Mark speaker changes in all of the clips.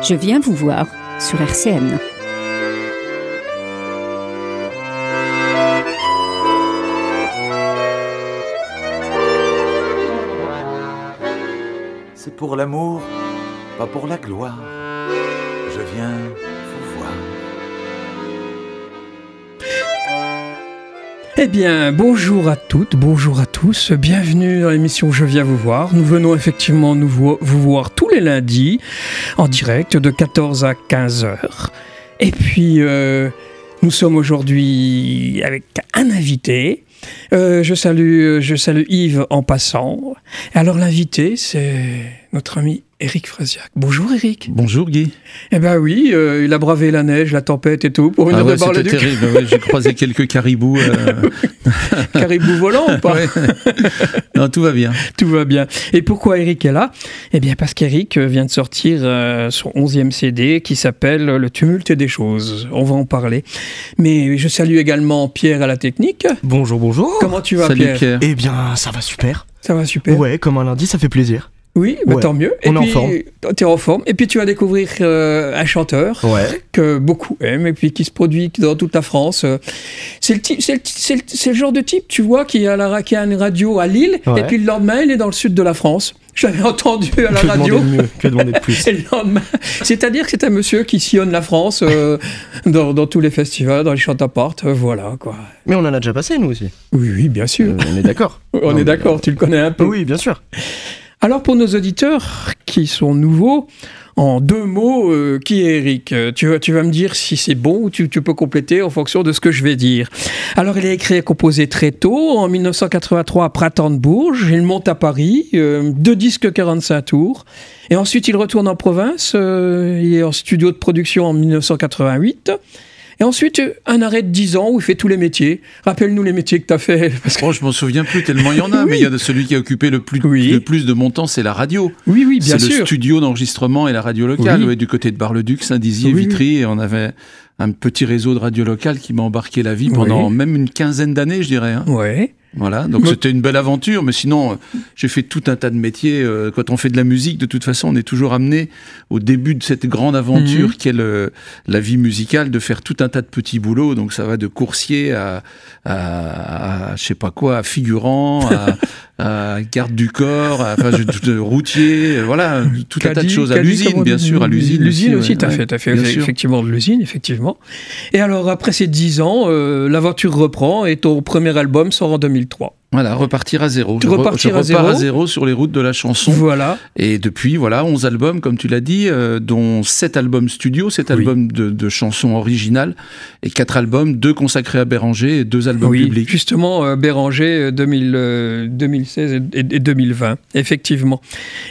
Speaker 1: Je viens vous voir sur RCN.
Speaker 2: C'est pour l'amour, pas pour la gloire. Je viens vous voir.
Speaker 3: Eh bien, bonjour à toutes, bonjour à tous, bienvenue dans l'émission Je viens vous voir. Nous venons effectivement vous voir tous les lundis, en direct, de 14 à 15 heures. Et puis, nous sommes aujourd'hui avec un invité. Je salue Yves en passant. Alors l'invité, c'est notre ami Éric Frasiac. Bonjour Éric.
Speaker 4: Bonjour Guy.
Speaker 3: Eh ben oui, il a bravé la neige, la tempête et tout pour venir de Bar-le-Duc.
Speaker 4: C'était terrible, ouais, j'ai croisé quelques caribous.
Speaker 3: Caribous volants ou pas?
Speaker 4: Ouais. Non, tout va bien.
Speaker 3: Tout va bien. Et pourquoi Éric est là? Eh bien parce qu'Éric vient de sortir son 11e CD qui s'appelle Le tumulte des choses. On va en parler. Mais je salue également Pierre à la technique.
Speaker 5: Bonjour, bonjour.
Speaker 3: Comment tu vas,
Speaker 4: Salut
Speaker 3: Pierre?
Speaker 5: Eh bien, ça va super.
Speaker 3: Ça va super.
Speaker 5: Ouais, comme un lundi, ça fait plaisir.
Speaker 3: Oui, bah
Speaker 5: Ouais,
Speaker 3: tant mieux.
Speaker 5: on est en forme.
Speaker 3: T'es en forme. Et puis tu vas découvrir un chanteur que beaucoup aiment et puis qui se produit dans toute la France. C'est le genre de type, tu vois, qui a une radio à Lille et puis le lendemain, il est dans le sud de la France. J'avais entendu à la radio.
Speaker 5: Que demander de plus.
Speaker 3: Et le lendemain, c'est-à-dire que c'est un monsieur qui sillonne la France dans tous les festivals, dans les chants-à-part, voilà quoi.
Speaker 5: Mais on en a déjà passé, nous aussi.
Speaker 3: Oui, bien sûr.
Speaker 5: On est d'accord.
Speaker 3: On est d'accord, tu le connais un peu.
Speaker 5: Oui, bien sûr.
Speaker 3: Alors pour nos auditeurs qui sont nouveaux, en 2 mots, qui est Éric? Tu vas me dire si c'est bon ou tu peux compléter en fonction de ce que je vais dire. Alors il a écrit et composé très tôt, en 1983 à Printemps de Bourges, il monte à Paris, 2 disques 45 tours, et ensuite il retourne en province, il est en studio de production en 1988. Et ensuite, un arrêt de 10 ans où il fait tous les métiers. Rappelle-nous les métiers que tu as fait. Parce que...
Speaker 4: Oh, je m'en souviens plus tellement il y en a, mais il y a celui qui a occupé le plus de mon temps, c'est la radio.
Speaker 3: Oui, bien sûr.
Speaker 4: C'est le studio d'enregistrement et la radio locale, du côté de Bar-le-Duc, Saint-Dizier, Vitry, et on avait un petit réseau de radio locale qui m'a embarqué la vie pendant même une quinzaine d'années, je dirais. Hein.
Speaker 3: Ouais.
Speaker 4: Voilà, donc c'était une belle aventure, mais sinon, j'ai fait tout un tas de métiers. Quand on fait de la musique, de toute façon, on est toujours amené au début de cette grande aventure qu'est la vie musicale, de faire tout un tas de petits boulots. Donc ça va de coursier à je sais pas quoi, à figurant, à garde du corps, de routier, voilà, tout un tas de choses. À l'usine, bien sûr, à l'usine.
Speaker 3: L'usine aussi, t'as fait
Speaker 4: sûr.
Speaker 3: effectivement de l'usine, effectivement. Et alors, après ces 10 ans, l'aventure reprend et ton premier album sort en 2003.
Speaker 4: Voilà, repartir à zéro. Je
Speaker 3: repars
Speaker 4: à zéro sur les routes de la chanson.
Speaker 3: Voilà.
Speaker 4: Et depuis, 11 albums, comme tu l'as dit, dont 7 albums studio, 7 albums de chansons originales, et 4 albums, 2 consacrés à Béranger et 2 albums publics.
Speaker 3: Justement, Béranger 2016 et 2020, effectivement.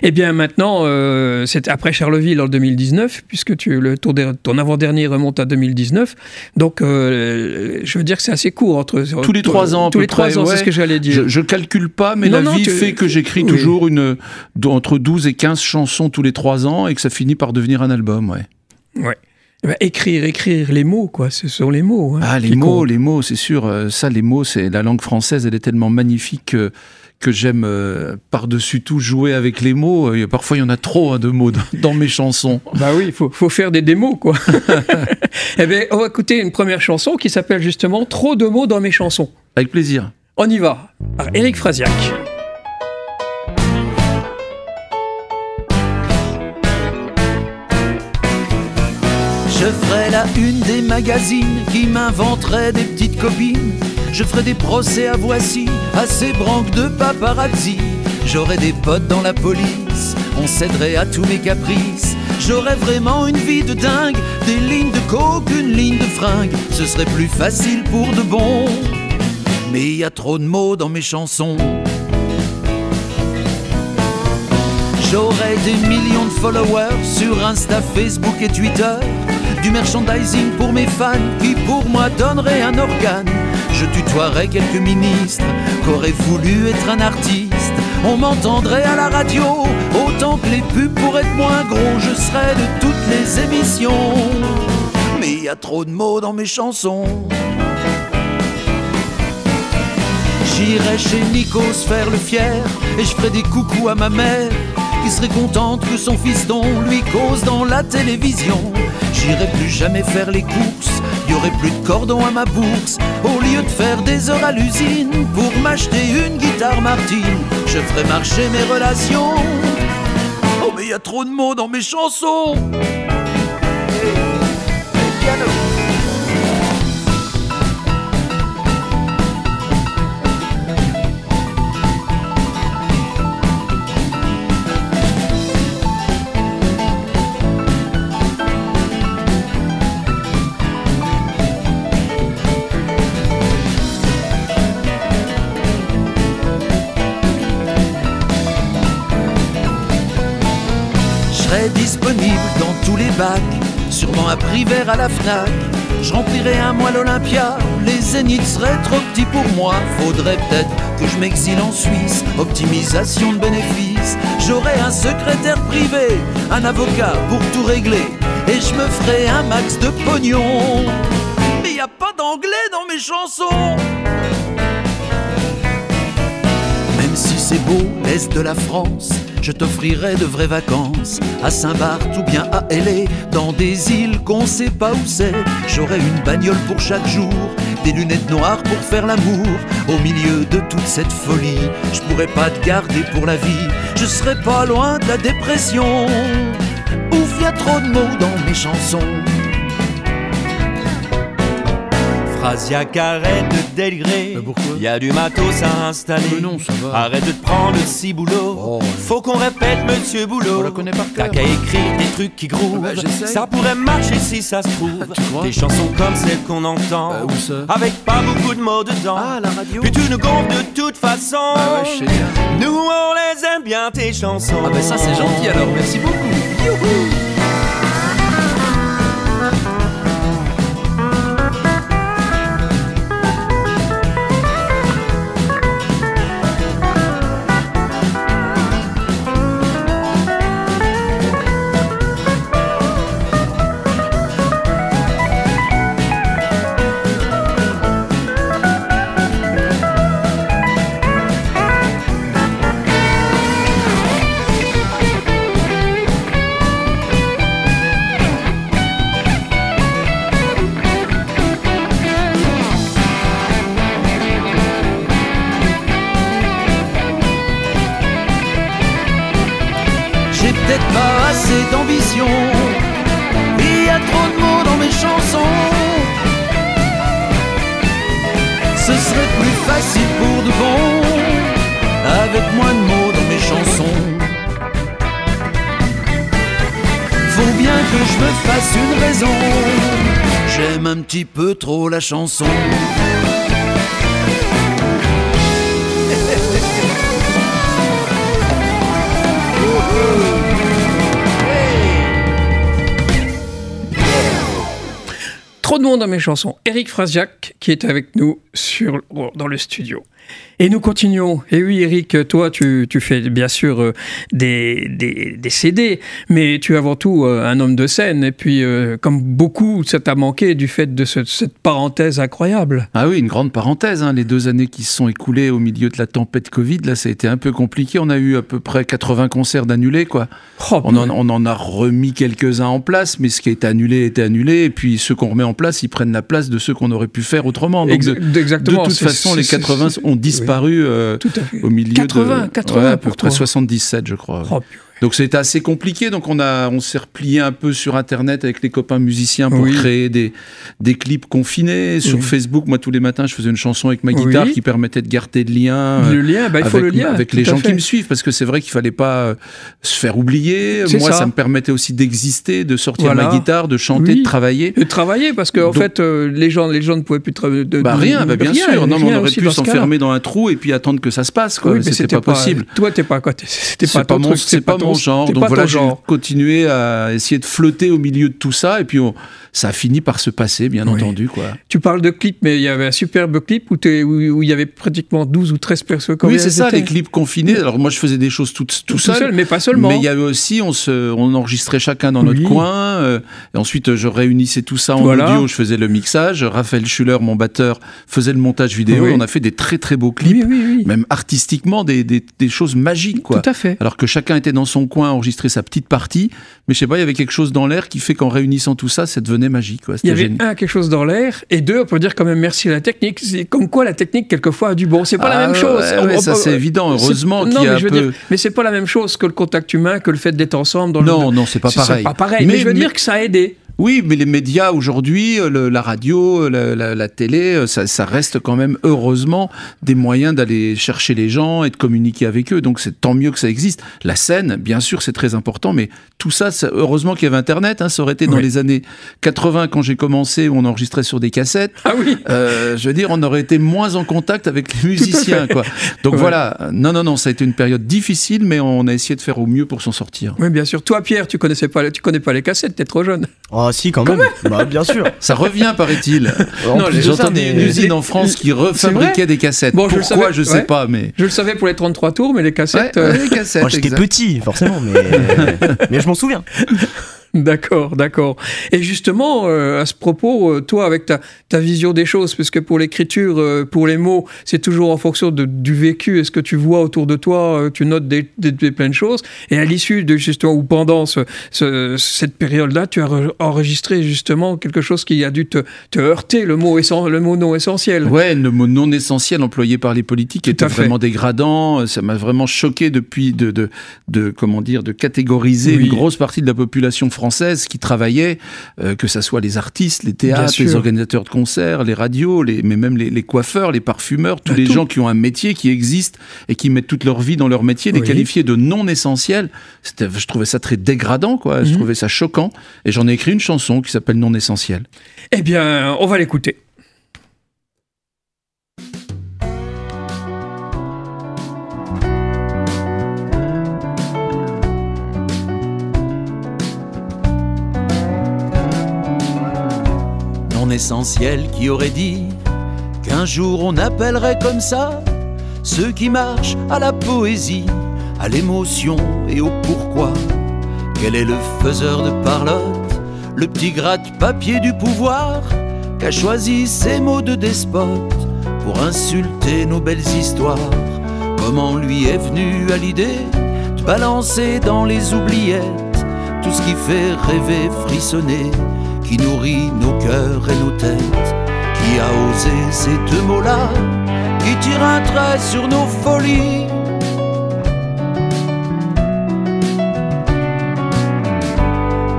Speaker 3: Et bien maintenant, c'est après Charleville en 2019, puisque ton avant-dernier remonte à 2019. Donc, je veux dire que c'est assez court.
Speaker 4: Tous les 3 ans,
Speaker 3: tous les 3 ans, c'est ce que j'allais dire.
Speaker 4: Je calcule pas, mais la vie fait que j'écris toujours entre 12 et 15 chansons tous les 3 ans et que ça finit par devenir un album, ouais.
Speaker 3: Ben, écrire les mots, quoi. Ce sont les mots. Hein,
Speaker 4: ah, les mots, c'est sûr. Ça, les mots, c'est la langue française, elle est tellement magnifique que j'aime par-dessus tout jouer avec les mots. Parfois, il y en a trop de mots dans mes chansons.
Speaker 3: Bah oui, il faut faire des démos, quoi. Eh bien, on va écouter une première chanson qui s'appelle justement « Trop de mots dans mes chansons ».
Speaker 4: Avec plaisir.
Speaker 3: On y va. Alors, Éric Frasiac.
Speaker 6: Je ferai la une des magazines qui m'inventeraient des petites copines. Je ferai des procès à Voici, à ces branques de paparazzi. J'aurai des potes dans la police, on céderait à tous mes caprices. J'aurais vraiment une vie de dingue, des lignes de coke, une ligne de fringues. Ce serait plus facile pour de bon. Mais il y a trop de mots dans mes chansons. J'aurai des millions de followers sur Insta, Facebook et Twitter. Du merchandising pour mes fans qui pour moi donneraient un organe. Je tutoierais quelques ministres qu'auraient voulu être un artiste. On m'entendrait à la radio autant que les pubs pour être moins gros. Je serais de toutes les émissions. Mais il y a trop de mots dans mes chansons. J'irai chez Nikos faire le fier et je ferai des coucous à ma mère. qui serait contente que son fiston lui cause dans la télévision. J'irai plus jamais faire les courses, y aurait plus de cordon à ma bourse. Au lieu de faire des heures à l'usine pour m'acheter une guitare Martine, je ferai marcher mes relations. Oh mais y a trop de mots dans mes chansons. Piano. Disponible dans tous les bacs, sûrement à prix vert à la Fnac. Je remplirai un mois l'Olympia, les zéniths seraient trop petits pour moi. Faudrait peut-être que je m'exile en Suisse, optimisation de bénéfices. J'aurai un secrétaire privé, un avocat pour tout régler, et je me ferai un max de pognon. Mais y a pas d'anglais dans mes chansons. Même si c'est beau, l'Est de la France, je t'offrirai de vraies vacances à Saint-Barth ou bien à L.A. dans des îles qu'on sait pas où c'est. J'aurai une bagnole pour chaque jour, des lunettes noires pour faire l'amour. Au milieu de toute cette folie, je pourrais pas te garder pour la vie. Je serai pas loin de la dépression. Ouf, y a trop de mots dans mes chansons.
Speaker 7: Frasiac, arrête de délirer.
Speaker 4: Pourquoi ?
Speaker 7: Y a du matos à installer.
Speaker 4: Non, ça va.
Speaker 7: Arrête de te prendre le ciboulot.
Speaker 4: Oh.
Speaker 7: Faut qu'on répète Monsieur Boulot.
Speaker 4: On la connaît par cœur.
Speaker 7: T'as qu'à écrire des trucs qui groovent.
Speaker 4: Bah, j'essaye.
Speaker 7: Ça pourrait marcher si ça se trouve.
Speaker 4: Tu crois ?
Speaker 7: Des chansons comme celles qu'on entend.
Speaker 4: Où ça ?
Speaker 7: Avec pas beaucoup de mots dedans.
Speaker 4: Ah, la radio.
Speaker 7: Puis tu nous gonfles de toute façon.
Speaker 4: Ah ouais, je sais bien.
Speaker 7: Nous on les aime bien tes chansons.
Speaker 4: Ah ben ça c'est gentil alors, merci beaucoup. Youhou.
Speaker 6: Pas assez d'ambition, il y a trop de mots dans mes chansons. Ce serait plus facile pour de bon, avec moins de mots dans mes chansons. Faut bien que je me fasse une raison, j'aime un petit peu trop la chanson.
Speaker 3: Trop de monde dans mes chansons. Éric Frasiac qui est avec nous dans le studio. Et nous continuons. Et oui, Éric, toi, tu fais bien sûr des CD, mais tu es avant tout un homme de scène. Et puis, comme beaucoup, ça t'a manqué du fait de cette parenthèse incroyable.
Speaker 4: Ah oui, une grande parenthèse. Les 2 années qui se sont écoulées au milieu de la tempête Covid, là, ça a été un peu compliqué. On a eu à peu près 80 concerts d'annulés, quoi.
Speaker 3: Oh,
Speaker 4: on en a remis quelques-uns en place, mais ce qui a été annulé était annulé. Et puis, ceux qu'on remet en place, ils prennent la place de ceux qu'on aurait pu faire autrement. Donc,
Speaker 3: exactement.
Speaker 4: De toute façon, les 80 ont disparu au milieu
Speaker 3: 80
Speaker 4: à peu près 77, je crois.
Speaker 3: Oh,
Speaker 4: donc c'était assez compliqué, donc on s'est replié un peu sur Internet avec les copains musiciens pour créer des clips confinés. Sur Facebook, moi tous les matins je faisais une chanson avec ma guitare qui permettait de garder le lien,
Speaker 3: il faut le lien
Speaker 4: avec les gens qui me suivent, parce que c'est vrai qu'il fallait pas se faire oublier. Moi ça me permettait aussi d'exister, de sortir ma guitare, de chanter, de travailler.
Speaker 3: De travailler, parce qu'en fait les gens ne pouvaient plus travailler.
Speaker 4: Bien sûr, non, mais on aurait pu s'enfermer dans un trou et puis attendre que ça se passe, quoi. C'était pas possible.
Speaker 3: Toi t'es pas quoi, c'était pas ton truc,
Speaker 4: c'est pas mon genre, donc voilà, j'ai continué à essayer de flotter au milieu de tout ça, et puis ça a fini par se passer, bien entendu, quoi.
Speaker 3: Tu parles de clips, mais il y avait un superbe clip où il y avait pratiquement 12 ou 13 personnes.
Speaker 4: Oui, c'est ça, les clips confinés. Alors moi, je faisais des choses tout seul,
Speaker 3: mais pas seulement.
Speaker 4: Mais il y avait aussi, on enregistrait chacun dans notre coin, et ensuite je réunissais tout ça en audio, je faisais le mixage, Raphaël Schuller, mon batteur, faisait le montage vidéo, et on a fait des très très beaux clips, même artistiquement, des choses magiques, quoi.
Speaker 3: Tout à fait.
Speaker 4: Alors que chacun était dans son son coin enregistrer sa petite partie, mais je sais pas, il y avait quelque chose dans l'air qui fait qu'en réunissant tout ça, ça devenait magique. Quoi.
Speaker 3: Il y avait quelque chose dans l'air, et deux, on peut dire quand même merci à la technique. C'est comme quoi la technique, quelquefois, a du bon. C'est pas la même chose.
Speaker 4: Ça, c'est évident. Heureusement qu'il y a un peu...
Speaker 3: mais c'est pas la même chose que le contact humain, que le fait d'être ensemble.
Speaker 4: Non, c'est pas pareil.
Speaker 3: C'est pas pareil, mais je veux dire que ça a aidé.
Speaker 4: Oui, mais les médias aujourd'hui, la radio, la télé, ça reste quand même, heureusement, des moyens d'aller chercher les gens et de communiquer avec eux. Donc c'est tant mieux que ça existe. La scène, bien sûr, c'est très important, mais tout ça, heureusement qu'il y avait Internet. Hein, ça aurait été dans les années 80, quand j'ai commencé, où on enregistrait sur des cassettes.
Speaker 3: Ah oui.
Speaker 4: Je veux dire, on aurait été moins en contact avec les musiciens, quoi. Donc voilà. Non, ça a été une période difficile, mais on a essayé de faire au mieux pour s'en sortir.
Speaker 3: Oui, bien sûr. Toi, Pierre, tu connais pas les cassettes, t'es trop jeune.
Speaker 5: Ah si, quand même. Bah, bien sûr.
Speaker 4: Ça revient, paraît-il. J'ai entendu une usine en France qui refabriquait des cassettes.
Speaker 3: Bon,
Speaker 4: pourquoi, je sais pas, mais...
Speaker 3: Je le savais pour les 33 tours, mais les cassettes...
Speaker 4: les cassettes,
Speaker 5: moi, j'étais petit, forcément, mais je m'en souviens.
Speaker 3: D'accord. Et justement, à ce propos, toi, avec ta vision des choses, puisque pour l'écriture, pour les mots, c'est toujours en fonction du vécu et ce que tu vois autour de toi, tu notes plein de choses. Et à l'issue de justement ou pendant cette période-là, tu as enregistré justement quelque chose qui a dû te heurter, le mot non essentiel.
Speaker 4: Ouais, le mot non essentiel employé par les politiques était vraiment dégradant. Ça m'a vraiment choqué depuis de catégoriser une grosse partie de la population française qui travaillait, que ça soit les artistes, les théâtres, les organisateurs de concerts, les radios, mais même les coiffeurs, les parfumeurs, tous les gens qui ont un métier qui existe et qui mettent toute leur vie dans leur métier, les qualifier de non essentiels. Je trouvais ça très dégradant, quoi. Je trouvais ça choquant. Et j'en ai écrit une chanson qui s'appelle Non essentiel.
Speaker 3: Eh bien, on va l'écouter.
Speaker 6: Essentiel qui aurait dit qu'un jour on appellerait comme ça ceux qui marchent à la poésie, à l'émotion et au pourquoi. Quel est le faiseur de parlotte, le petit gratte-papier du pouvoir, qu'a choisi ces mots de despote pour insulter nos belles histoires? Comment lui est venu à l'idée de balancer dans les oubliettes tout ce qui fait rêver, frissonner, qui nourrit nos cœurs et nos têtes? Qui a osé ces deux mots-là, qui tire un trait sur nos folies?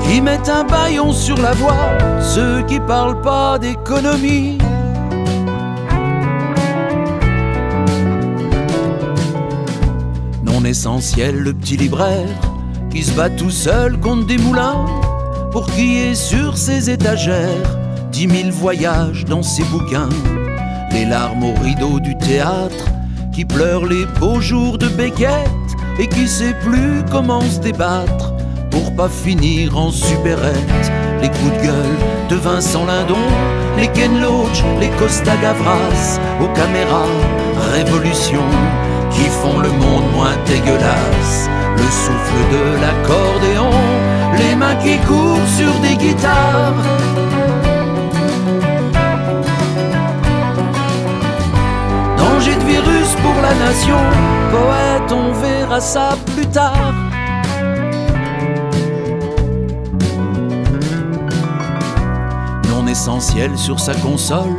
Speaker 6: Qui met un bâillon sur la voie, ceux qui parlent pas d'économie? Non essentiel, le petit libraire qui se bat tout seul contre des moulins, pour qui est sur ses étagères 10 000 voyages dans ses bouquins. Les larmes au rideau du théâtre, qui pleure les beaux jours de Beckett et qui sait plus comment se débattre pour pas finir en supérette. Les coups de gueule de Vincent Lindon, les Ken Loach, les Costa Gavras, aux caméras, révolution, qui font le monde moins dégueulasse. Le souffle de l'accordéon, les mains qui courent sur des guitares. Danger de virus pour la nation, poète, on verra ça plus tard. Non essentiel sur sa console,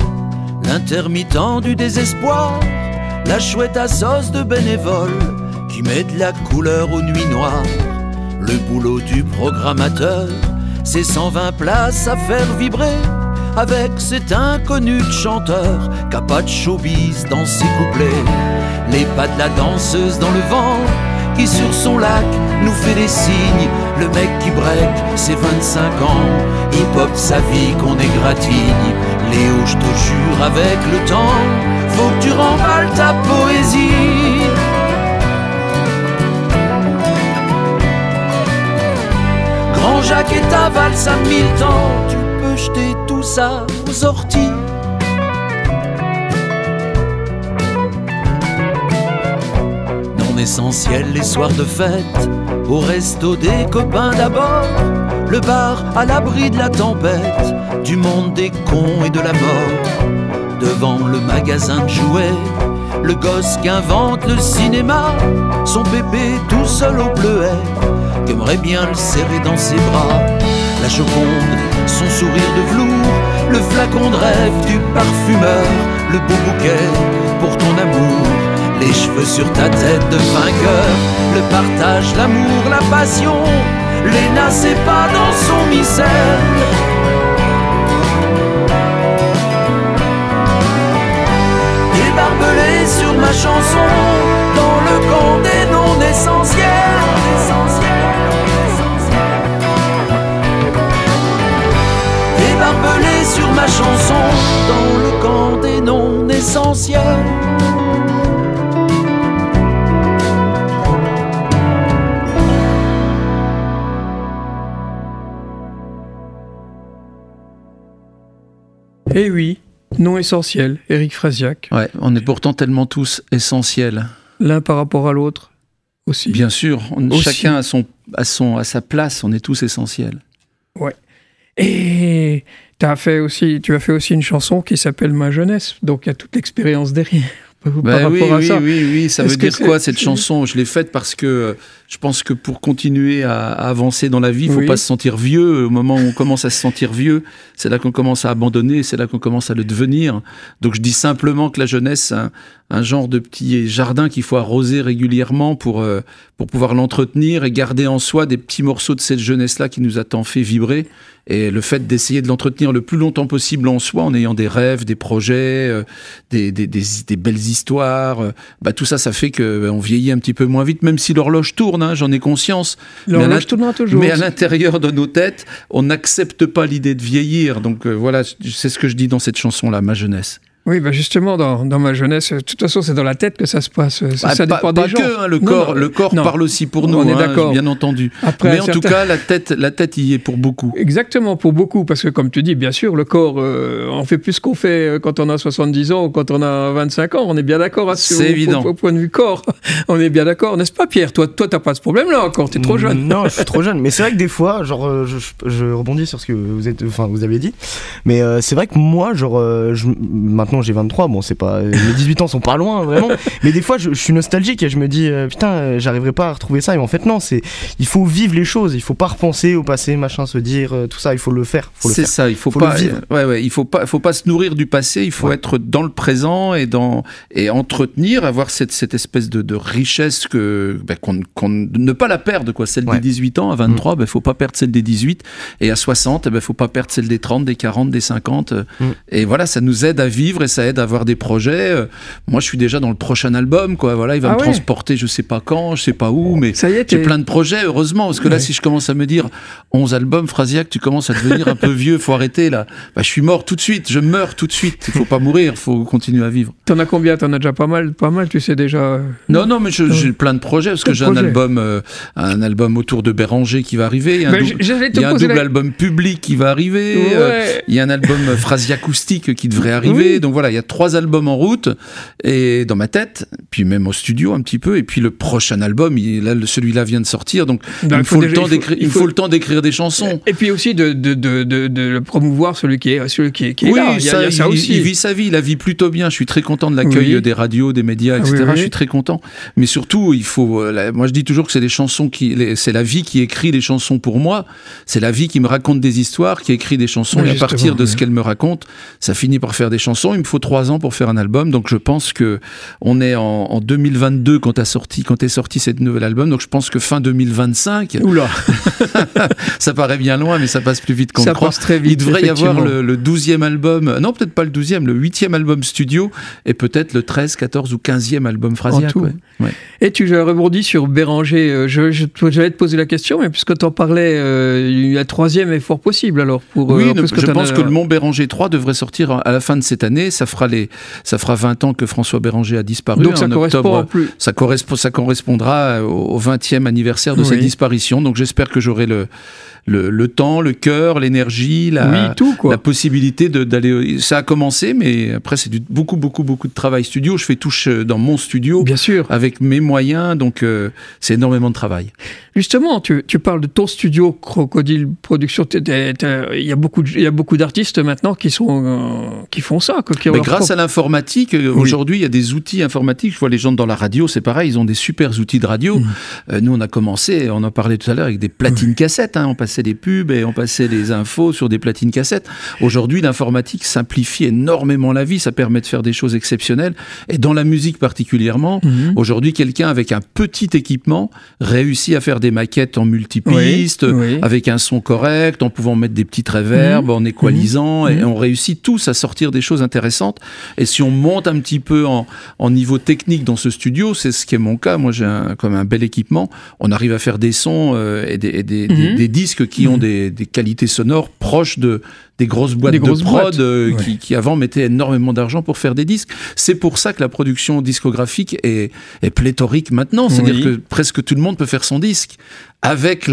Speaker 6: l'intermittent du désespoir, la chouette à sauce de bénévole qui met de la couleur aux nuits noires. Le boulot du programmateur, c'est 120 places à faire vibrer avec cet inconnu de chanteur qu'a pas de showbiz dans ses couplets. Les pas de la danseuse dans le vent qui sur son lac nous fait des signes. Le mec qui break ses 25 ans, hip-hop sa vie qu'on égratigne. Léo, je te jure avec le temps, faut que tu remballes ta poésie. Grand Jacques et ta valse à 1000 temps, tu peux jeter tout ça aux orties. Non essentiel les soirs de fête, au resto des copains d'abord, le bar à l'abri de la tempête, du monde des cons et de la mort. Devant le magasin de jouets, le gosse qu'invente le cinéma, son bébé tout seul au bleuet, qu'aimerait bien le serrer dans ses bras. La Joconde, son sourire de velours, le flacon de rêve du parfumeur, le beau bouquet pour ton amour, les cheveux sur ta tête de vainqueur, le partage, l'amour, la passion, Léna c'est pas dans son missel. Barbelé sur ma chanson, dans le camp des non essentiels. Barbelé sur ma chanson, dans le camp des non essentiels.
Speaker 3: Eh oui, non essentiel, Éric Frasiac.
Speaker 4: Ouais, on est pourtant tellement tous essentiels.
Speaker 3: L'un par rapport à l'autre aussi.
Speaker 4: Bien sûr,
Speaker 3: Aussi.
Speaker 4: chacun à sa place, on est tous essentiels.
Speaker 3: Ouais. Et tu as fait aussi une chanson qui s'appelle Ma jeunesse, donc il y a toute l'expérience derrière. Par rapport à ça.
Speaker 4: Oui, ça veut dire quoi cette chanson? Je l'ai faite parce que je pense que pour continuer à avancer dans la vie, il ne faut pas se sentir vieux. Au moment où on commence à se sentir vieux, c'est là qu'on commence à abandonner, c'est là qu'on commence à le devenir. Donc je dis simplement que la jeunesse, c'est un genre de petit jardin qu'il faut arroser régulièrement pour pouvoir l'entretenir et garder en soi des petits morceaux de cette jeunesse-là qui nous a tant fait vibrer. Et le fait d'essayer de l'entretenir le plus longtemps possible en soi, en ayant des rêves, des projets, des belles histoires, tout ça, ça fait qu'on vieillit un petit peu moins vite, même si l'horloge tourne, hein, j'en ai conscience.
Speaker 3: L'horloge tournera toujours.
Speaker 4: Mais à l'intérieur de nos têtes, on n'accepte pas l'idée de vieillir. Donc voilà, c'est ce que je dis dans cette chanson-là, Ma jeunesse.
Speaker 3: Oui, justement, dans ma jeunesse, de toute façon, c'est dans la tête que ça se passe. Ça dépend des gens.
Speaker 4: Pas que, hein, le corps parle aussi pour nous,
Speaker 3: on est d'accord.
Speaker 4: Bien entendu.
Speaker 3: Après,
Speaker 4: mais en tout cas, la tête y est pour beaucoup.
Speaker 3: Exactement, pour beaucoup, parce que comme tu dis, bien sûr, le corps, on fait plus ce qu'on fait quand on a 70 ans ou quand on a 25 ans. On est bien d'accord.
Speaker 4: C'est évident.
Speaker 3: Au point de vue corps, on est bien d'accord, n'est-ce pas, Pierre? Toi, t'as pas ce problème-là encore, t'es trop jeune.
Speaker 5: Non, je suis trop jeune. Mais c'est vrai que des fois, genre, je rebondis sur ce que vous avez dit. Mais c'est vrai que moi, maintenant j'ai 23, bon, c'est pas, mes 18 ans sont pas loin, vraiment. Mais des fois, je suis nostalgique et je me dis, putain, j'arriverai pas à retrouver ça. Et en fait, non, il faut vivre les choses. Il faut pas repenser au passé, machin, se dire tout ça. Il faut le faire.
Speaker 4: C'est ça. Il faut pas vivre. Il faut pas se nourrir du passé. Il faut être dans le présent et entretenir, avoir cette espèce de richesse ne pas la perdre, quoi. Celle des 18 ans à 23, faut pas perdre celle des 18, et à 60, faut pas perdre celle des 30, des 40, des 50. Et voilà, ça nous aide à vivre et ça aide à avoir des projets. Moi, je suis déjà dans le prochain album, quoi. Voilà, il va me transporter, je sais pas quand, je sais pas où, mais j'ai plein de projets, heureusement, parce que là, si je commence à me dire 11 albums, Frasiac, tu commences à devenir un peu vieux, faut arrêter là. Je suis mort tout de suite, je meurs tout de suite. Il faut pas mourir, il faut continuer à vivre.
Speaker 3: T'en as combien? T'en as déjà pas mal, tu sais déjà.
Speaker 4: Non, mais j'ai plein de projets, parce que j'ai un album autour de Béranger qui va arriver. Il y a un double album public qui va arriver. Il y a un album Frasiacoustique qui devrait arriver. Donc voilà, il y a 3 albums en route, et dans ma tête, puis même au studio un petit peu, et puis le prochain album, celui-là vient de sortir, donc il faut le temps d'écrire des chansons.
Speaker 3: Et puis aussi de le promouvoir, celui qui est là. Il y a ça aussi.
Speaker 4: Il vit sa vie, il la vit plutôt bien. Je suis très content de l'accueil des radios, des médias, etc. Je suis très content. Mais surtout, il faut. Moi, je dis toujours que c'est les chansons c'est la vie qui écrit les chansons pour moi. C'est la vie qui me raconte des histoires, qui écrit des chansons. Et à partir de ce qu'elle me raconte, ça finit par faire des chansons. Il me faut 3 ans pour faire un album. Donc, je pense que on est en 2022 quand est sorti cette nouvel album. Donc, je pense que fin 2025.
Speaker 3: Oula.
Speaker 4: Ça paraît bien loin, mais ça passe plus vite qu'on le croit.
Speaker 3: Ça passe très vite.
Speaker 4: Il devrait y avoir le 12e album. Non, peut-être pas le 12e, le 8e album studio, et peut-être le 13, 14 ou 15e album Frasiac.
Speaker 3: Et tu rebondis sur Béranger. J'allais te poser la question, mais puisque tu en parlais, la 3e est fort possible alors.
Speaker 4: Je pense que le Mont Béranger 3 devrait sortir à la fin de cette année. Ça fera 20 ans que François Béranger a disparu.
Speaker 3: Donc ça correspond plus.
Speaker 4: Ça correspondra au 20e anniversaire de cette disparition. Donc j'espère que j'aurai le temps, le cœur, l'énergie, la possibilité d'aller. Ça a commencé, mais après c'est beaucoup de travail studio. Je fais tout dans mon studio,
Speaker 3: bien sûr,
Speaker 4: avec mes moyens, donc c'est énormément de travail.
Speaker 3: Justement, tu parles de ton studio Crocodile Production. Il y a beaucoup d'artistes maintenant qui font ça.
Speaker 4: Mais grâce à l'informatique, aujourd'hui il y a des outils informatiques. Je vois les gens dans la radio, c'est pareil, ils ont des super outils de radio. Nous on a commencé, on en parlait tout à l'heure, avec des platines cassettes. On passait des pubs et on passait des infos sur des platines cassettes. Aujourd'hui, l'informatique simplifie énormément la vie, ça permet de faire des choses exceptionnelles. Et dans la musique particulièrement, aujourd'hui, quelqu'un avec un petit équipement réussit à faire des maquettes en multipiste, avec un son correct, en pouvant mettre des petites reverbs, en équalisant, et on réussit tous à sortir des choses intéressantes. Et si on monte un petit peu en niveau technique dans ce studio, c'est ce qui est mon cas, moi j'ai comme un bel équipement, on arrive à faire des sons et des disques qui ont des qualités sonores proches des grosses boîtes de prod qui avant mettaient énormément d'argent pour faire des disques. C'est pour ça que la production discographique est pléthorique maintenant. C'est-à-dire que presque tout le monde peut faire son disque avec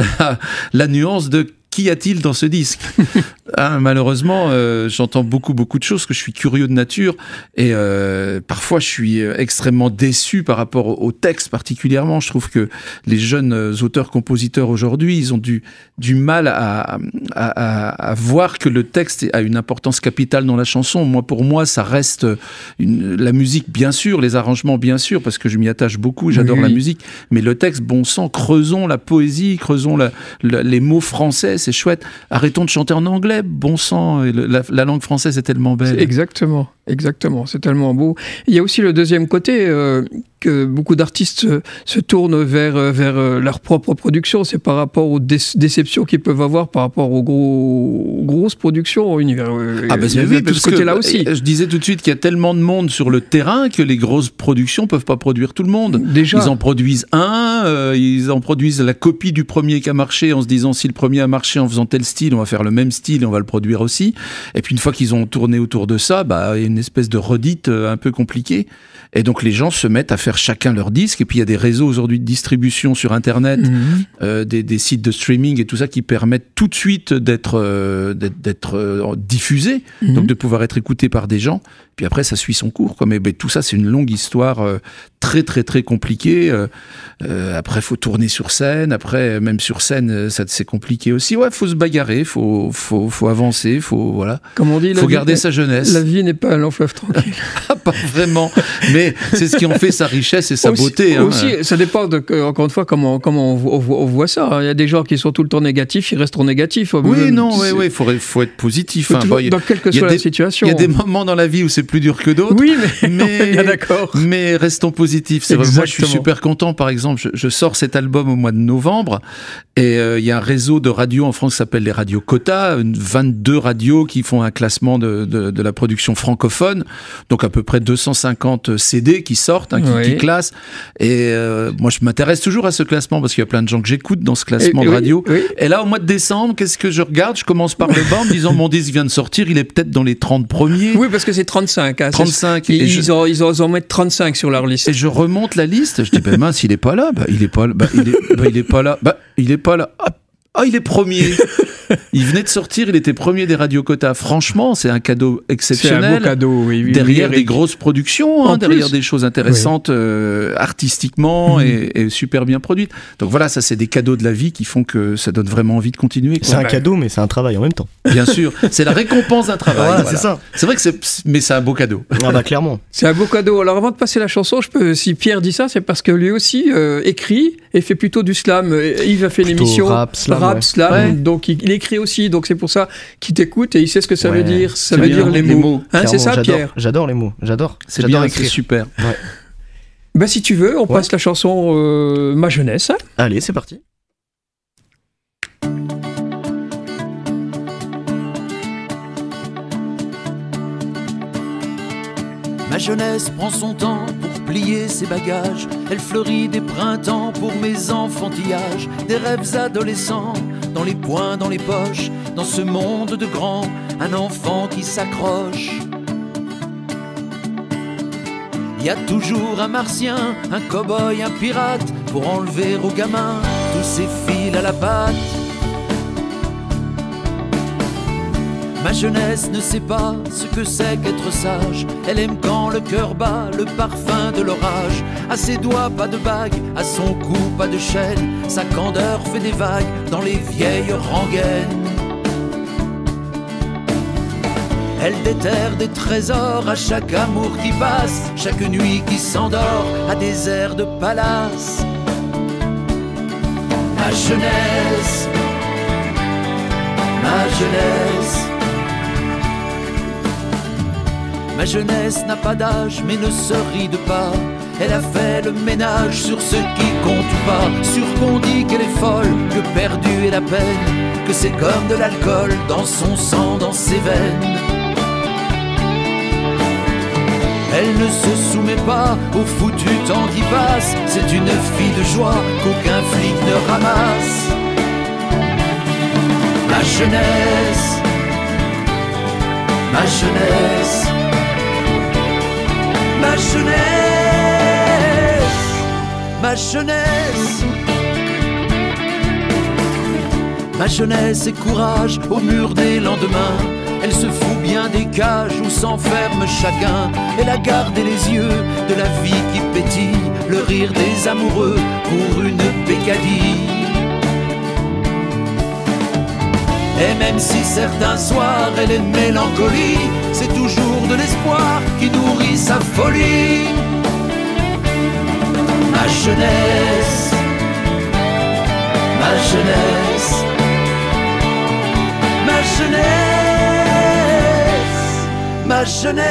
Speaker 4: la nuance de qu'y a-t-il dans ce disque. Malheureusement, j'entends beaucoup de choses, que je suis curieux de nature et parfois je suis extrêmement déçu par rapport au texte particulièrement. Je trouve que les jeunes auteurs-compositeurs aujourd'hui, ils ont du mal à voir que le texte a une importance capitale dans la chanson. Pour moi, ça reste la musique, bien sûr, les arrangements, bien sûr, parce que je m'y attache beaucoup, j'adore la musique, mais le texte, bon sang, creusons la poésie, creusons les mots français, c'est chouette. Arrêtons de chanter en anglais, bon sang, la langue française est tellement belle.
Speaker 3: Exactement, c'est tellement beau. Il y a aussi le deuxième côté, que beaucoup d'artistes se tournent vers leur propre production. C'est par rapport aux déceptions qu'ils peuvent avoir par rapport aux grosses productions. Il y a tout ce côté-là aussi.
Speaker 4: Je disais tout de suite qu'il y a tellement de monde sur le terrain que les grosses productions ne peuvent pas produire tout le monde.
Speaker 3: Déjà.
Speaker 4: Ils en produisent ils en produisent la copie du premier qui a marché en se disant si le premier a marché en faisant tel style, on va faire le même style et on va le produire aussi. Et puis une fois qu'ils ont tourné autour de ça, il y a une espèce de redite un peu compliquée. Et donc les gens se mettent à faire chacun leur disque. Et puis il y a des réseaux aujourd'hui de distribution sur Internet, des sites de streaming et tout ça qui permettent tout de suite d'être diffusés, donc de pouvoir être écouté par des gens. Puis après ça suit son cours. Mais tout ça c'est une longue histoire très très très compliquée. Après il faut tourner sur scène. Après même sur scène c'est compliqué aussi. Ouais, faut se bagarrer, faut avancer,
Speaker 3: Comme on dit,
Speaker 4: faut garder sa jeunesse.
Speaker 3: La vie n'est pas un long fleuve tranquille.
Speaker 4: Pas vraiment. Mais c'est ce qui en fait sa richesse et sa beauté.
Speaker 3: Aussi, ça dépend, encore une fois, comment on voit ça. Il y a des gens qui sont tout le temps négatifs, ils resteront négatifs.
Speaker 4: Il faut être positif.
Speaker 3: Dans quelle que soit la situation.
Speaker 4: Il y a des moments dans la vie où c'est plus dur que d'autres.
Speaker 3: Oui, mais bien d'accord.
Speaker 4: Mais restons positifs. C'est vrai, moi, je suis super content. Par exemple, je sors cet album au mois de novembre et il y a un réseau de radios en France qui s'appelle les radios Quota, 22 radios qui font un classement de la production francophone. Donc à peu près 250 CD qui sortent, qui classent. Et moi, je m'intéresse toujours à ce classement parce qu'il y a plein de gens que j'écoute dans ce classement de radio. Et là, au mois de décembre, qu'est-ce que je regarde? Je commence par le bas en me disant mon disque vient de sortir, il est peut-être dans les 30 premiers.
Speaker 3: Oui, parce que c'est 35.
Speaker 4: 35.
Speaker 3: Ils en mettent 35 sur leur liste.
Speaker 4: Et je remonte la liste. Je dis, mince, il est pas là. Il est pas là. Il est pas là. Il est pas là. Il est premier. Il venait de sortir, il était premier des radios Quota. Franchement, c'est un cadeau exceptionnel.
Speaker 3: C'est un beau cadeau, oui.
Speaker 4: Derrière des grosses productions, derrière des choses intéressantes artistiquement et super bien produites. Donc voilà, ça c'est des cadeaux de la vie qui font que ça donne vraiment envie de continuer.
Speaker 5: C'est un cadeau, mais c'est un travail en même temps.
Speaker 4: Bien sûr, c'est la récompense d'un travail.
Speaker 5: Voilà. C'est ça.
Speaker 4: C'est vrai que c'est un beau cadeau.
Speaker 5: Clairement.
Speaker 3: C'est un beau cadeau. Alors avant de passer la chanson, si Pierre dit ça, c'est parce que lui aussi écrit et fait plutôt du slam. Yves a fait l'émission
Speaker 5: rap, slam.
Speaker 3: Donc il écrit aussi, donc c'est pour ça qu'il t'écoute et il sait ce que ça veut dire. Ça veut dire les mots. C'est ça, Pierre?
Speaker 5: J'adore les mots, j'adore.
Speaker 4: C'est bien, c'est super.
Speaker 3: Ouais. Si tu veux, on passe la chanson Ma jeunesse.
Speaker 5: Allez, c'est parti.
Speaker 6: Ma jeunesse prend son temps pour plier ses bagages. Elle fleurit des printemps pour mes enfantillages. Des rêves adolescents dans les poings, dans les poches. Dans ce monde de grands, un enfant qui s'accroche. Il y a toujours un martien, un cow-boy, un pirate pour enlever aux gamins tous ces fils à la patte Ma jeunesse ne sait pas ce que c'est qu'être sage. Elle aime quand le cœur bat le parfum de l'orage. À ses doigts pas de bague, à son cou pas de chaîne. Sa candeur fait des vagues dans les vieilles rengaines. Elle déterre des trésors à chaque amour qui passe, chaque nuit qui s'endort à des airs de palace. Ma jeunesse, ma jeunesse. Ma jeunesse n'a pas d'âge mais ne se ride pas. Elle a fait le ménage sur ce qui compte pas. Sur qu'on dit qu'elle est folle, que perdue est la peine, que c'est comme de l'alcool dans son sang, dans ses veines. Elle ne se soumet pas au foutu temps qui passe. C'est une fille de joie qu'aucun flic ne ramasse. Ma jeunesse, ma jeunesse, ma jeunesse, ma jeunesse. Ma jeunesse et courage au mur des lendemains. Elle se fout bien des cages où s'enferme chacun. Elle a gardé les yeux de la vie qui pétille, le rire des amoureux pour une pécadille. Et même si certains soirs elle est mélancolie, c'est toujours de l'espoir qui nourrit sa folie. Ma jeunesse, ma jeunesse, ma jeunesse, ma jeunesse.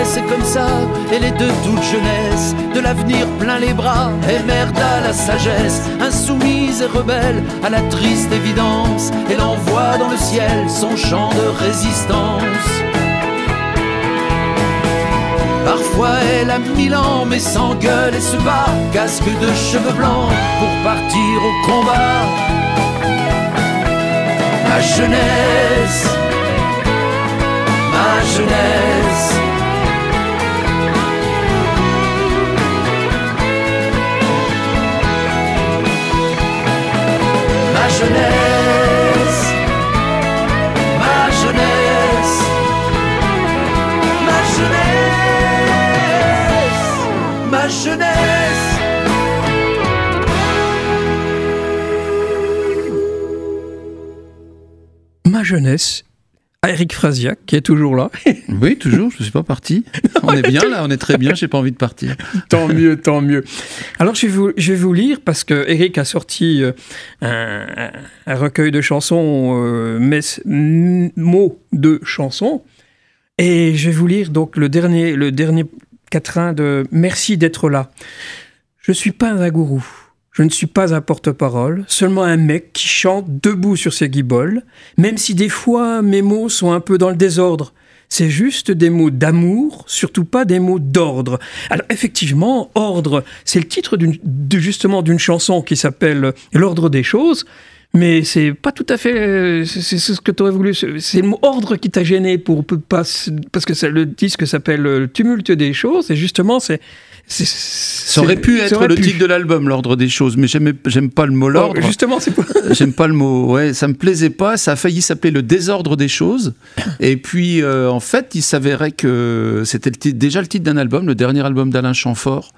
Speaker 6: C'est comme ça, elle est de toute jeunesse, de l'avenir plein les bras, et merde à la sagesse, insoumise et rebelle à la triste évidence. Elle envoie dans le ciel son chant de résistance. Parfois elle a 1000 ans mais s'engueule et se bat, casque de cheveux blancs pour partir au combat. Ma jeunesse, ma jeunesse, ma jeunesse, ma jeunesse, ma jeunesse, ma jeunesse.
Speaker 3: Ma jeunesse. Eric Frasiac, qui est toujours là.
Speaker 4: Oui, toujours, je ne suis pas parti. On est bien là, on est très bien, j'ai pas envie de partir.
Speaker 3: Tant mieux, tant mieux. Alors, je vais vous lire, parce que Eric a sorti un recueil de chansons, mots de chansons, et je vais vous lire donc le dernier quatrain de « Merci d'être là ». Je ne suis pas un gourou. Je ne suis pas un porte-parole, seulement un mec qui chante debout sur ses guiboles, même si des fois mes mots sont un peu dans le désordre. C'est juste des mots d'amour, surtout pas des mots d'ordre. Alors effectivement, ordre, c'est le titre justement d'une chanson qui s'appelle « L'ordre des choses », mais c'est pas tout à fait c'est ce que tu aurais voulu. C'est le mot ordre qui t'a gêné parce que le disque s'appelle « Le tumulte des choses », et justement
Speaker 4: ça aurait pu être le titre de l'album, l'ordre des choses, mais j'aime pas le mot l'ordre.
Speaker 3: Justement, c'est pas.
Speaker 4: J'aime pas le mot. Ouais, ça me plaisait pas. Ça a failli s'appeler le désordre des choses. Et puis, en fait, il s'avérait que c'était déjà le titre d'un album, le dernier album d'Alain Chamfort.